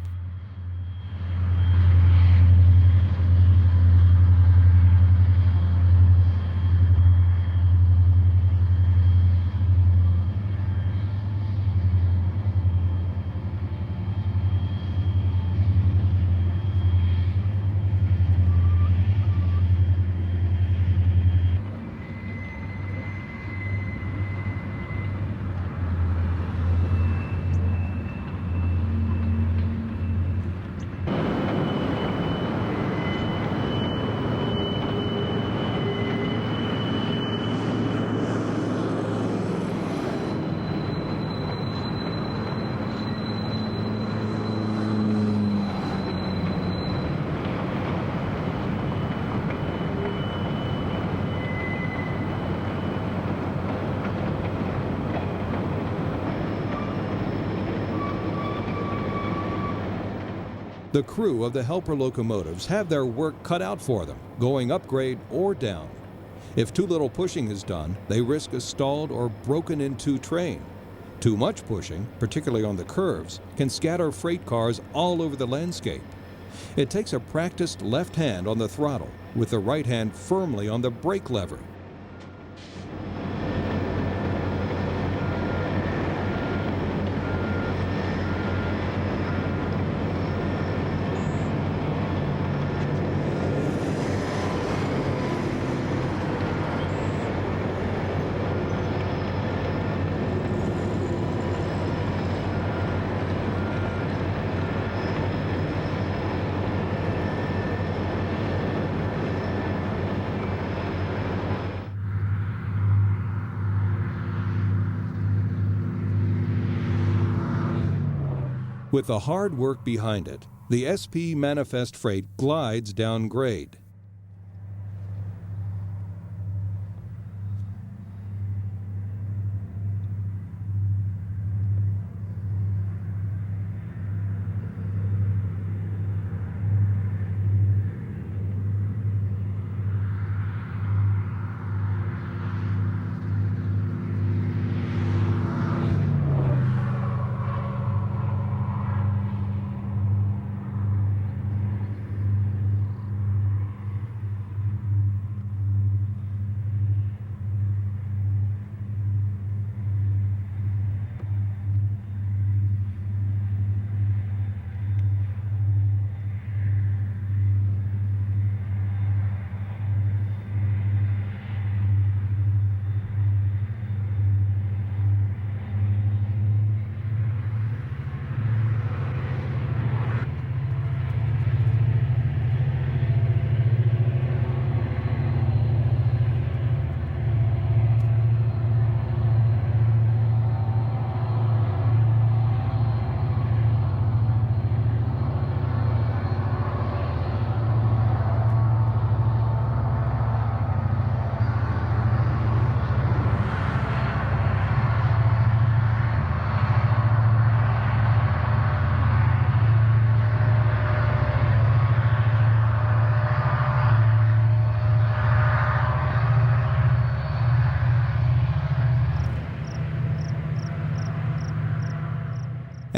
Speaker 2: The crew of the helper locomotives have their work cut out for them, going up grade or down. If too little pushing is done, they risk a stalled or broken into train. Too much pushing, particularly on the curves, can scatter freight cars all over the landscape. It takes a practiced left hand on the throttle, with the right hand firmly on the brake lever. With the hard work behind it, the SP Manifest freight glides down grade.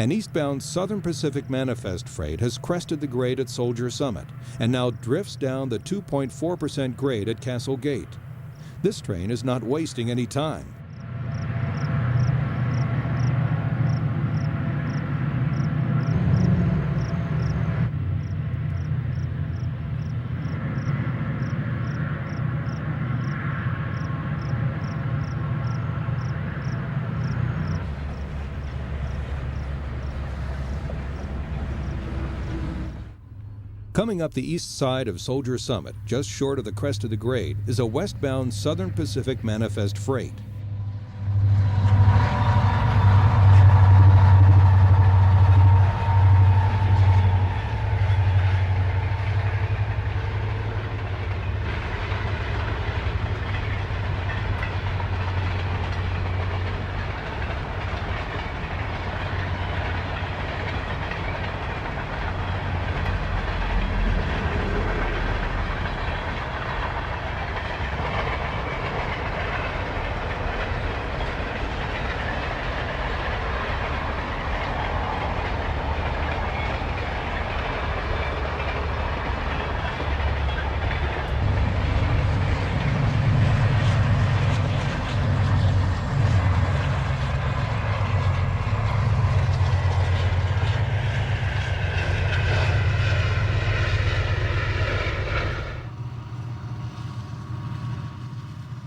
Speaker 2: An eastbound Southern Pacific Manifest freight has crested the grade at Soldier Summit and now drifts down the 2.4% grade at Castle Gate. This train is not wasting any time. Coming up the east side of Soldier Summit, just short of the crest of the grade, is a westbound Southern Pacific Manifest freight.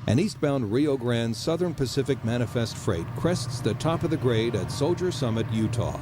Speaker 2: An eastbound Rio Grande Southern Pacific Manifest freight crests the top of the grade at Soldier Summit, Utah.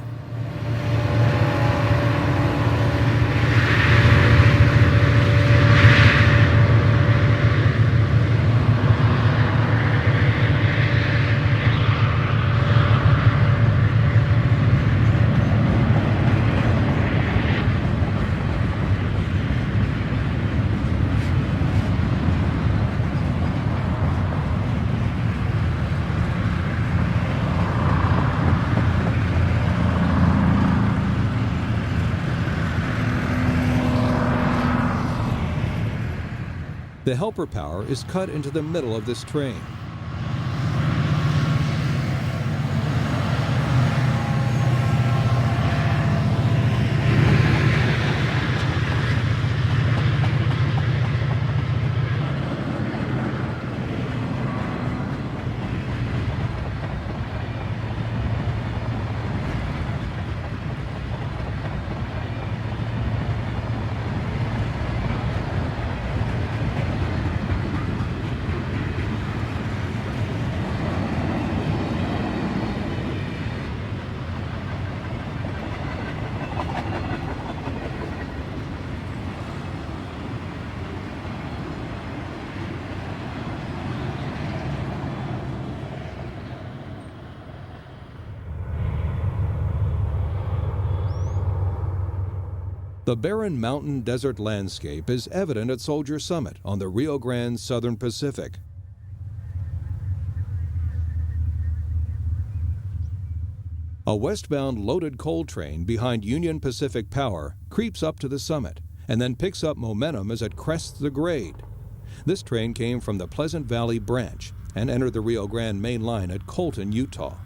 Speaker 2: The helper power is cut into the middle of this train. The barren mountain desert landscape is evident at Soldier Summit on the Rio Grande Southern Pacific. A westbound loaded coal train behind Union Pacific Power creeps up to the summit and then picks up momentum as it crests the grade. This train came from the Pleasant Valley branch and entered the Rio Grande main line at Colton, Utah.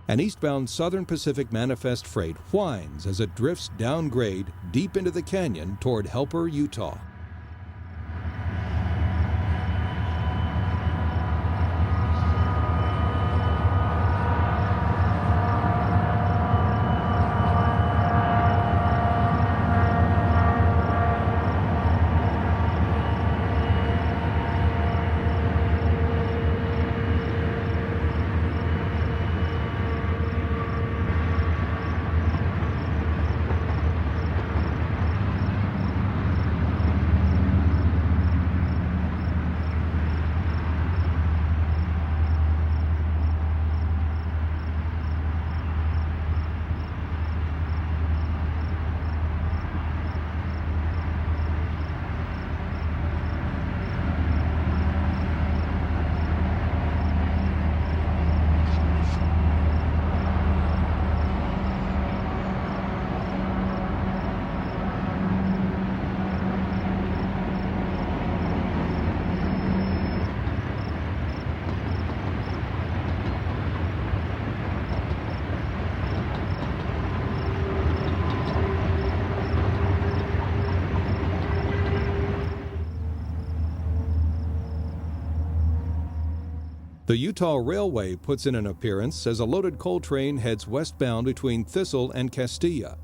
Speaker 2: An eastbound Southern Pacific Manifest freight whines as it drifts downgrade deep into the canyon toward Helper, Utah. The Utah Railway puts in an appearance as a loaded coal train heads westbound between Thistle and Castilla.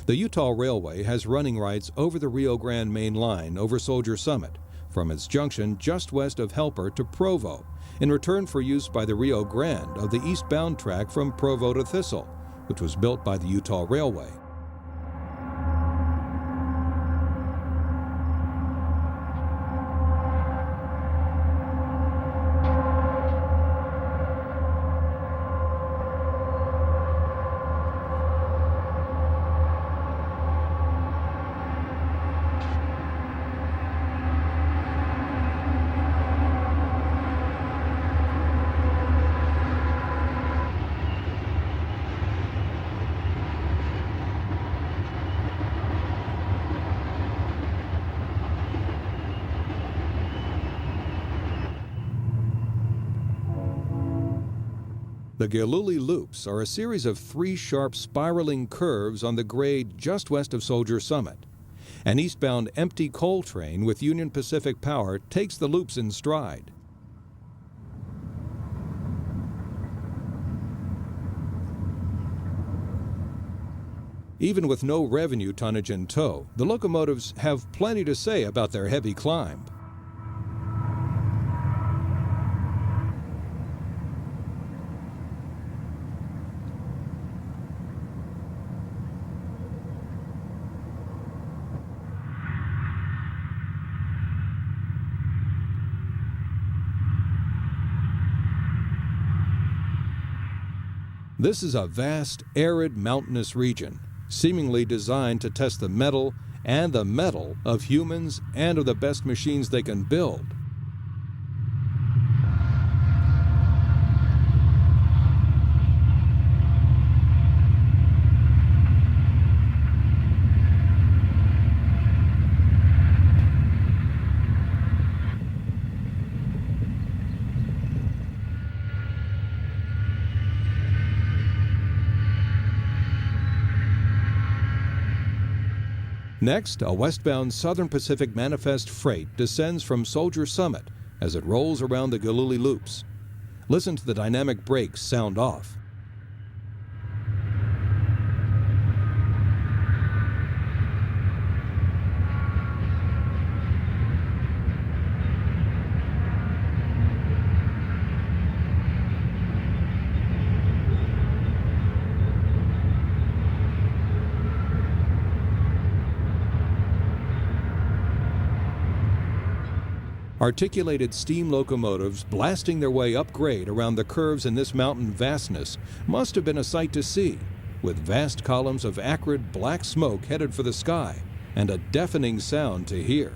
Speaker 2: The Utah Railway has running rights over the Rio Grande main line over Soldier Summit, from its junction just west of Helper to Provo, in return for use by the Rio Grande of the eastbound track from Provo to Thistle, which was built by the Utah Railway. The Giluli Loops are a series of 3 sharp spiraling curves on the grade just west of Soldier Summit. An eastbound empty coal train with Union Pacific Power takes the loops in stride. Even with no revenue tonnage in tow, the locomotives have plenty to say about their heavy climb. This is a vast, arid, mountainous region, seemingly designed to test the mettle and the metal of humans and of the best machines they can build. Next, a westbound Southern Pacific Manifest freight descends from Soldier Summit as it rolls around the Galilee Loops. Listen to the dynamic brakes sound off. Articulated steam locomotives blasting their way up grade around the curves in this mountain vastness must have been a sight to see, with vast columns of acrid black smoke headed for the sky and a deafening sound to hear.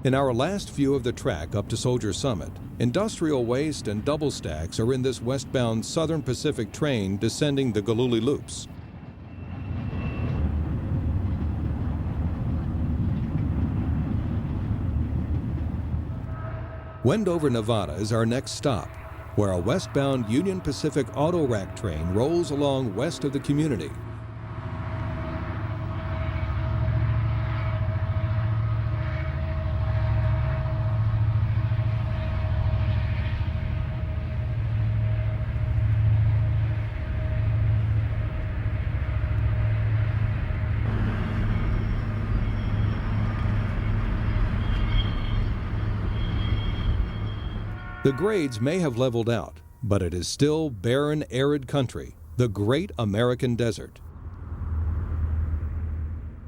Speaker 2: In our last view of the track up to Soldier Summit, industrial waste and double stacks are in this westbound Southern Pacific train descending the Galilee Loops. Wendover, Nevada is our next stop, where a westbound Union Pacific auto rack train rolls along west of the community. The grades may have leveled out, but it is still barren, arid country, the Great American Desert.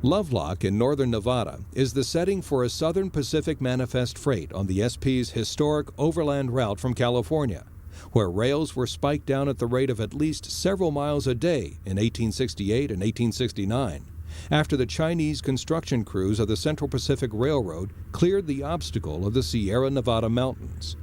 Speaker 2: Lovelock in northern Nevada is the setting for a Southern Pacific Manifest freight on the SP's historic overland route from California, where rails were spiked down at the rate of at least several miles a day in 1868 and 1869, after the Chinese construction crews of the Central Pacific Railroad cleared the obstacle of the Sierra Nevada mountains.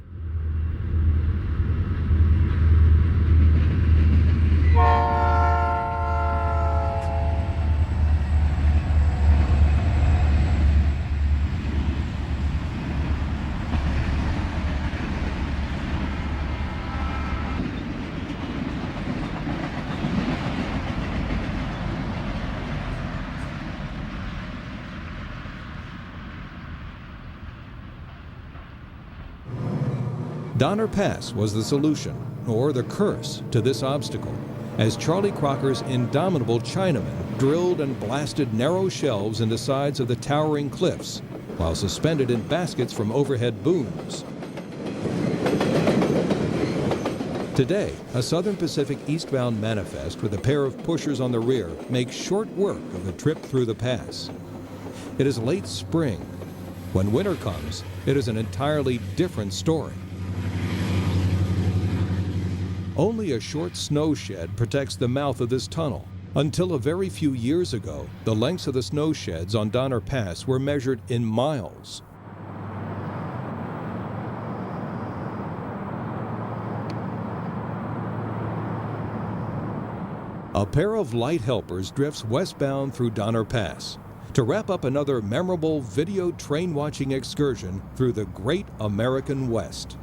Speaker 2: Donner Pass was the solution, or the curse, to this obstacle, as Charlie Crocker's indomitable Chinamen drilled and blasted narrow shelves into sides of the towering cliffs, while suspended in baskets from overhead booms. Today, a Southern Pacific eastbound manifest with a pair of pushers on the rear makes short work of the trip through the pass. It is late spring. When winter comes, it is an entirely different story. Only a short snow shed protects the mouth of this tunnel. Until a very few years ago, the lengths of the snow sheds on Donner Pass were measured in miles. A pair of light helpers drifts westbound through Donner Pass to wrap up another memorable video train watching excursion through the Great American West.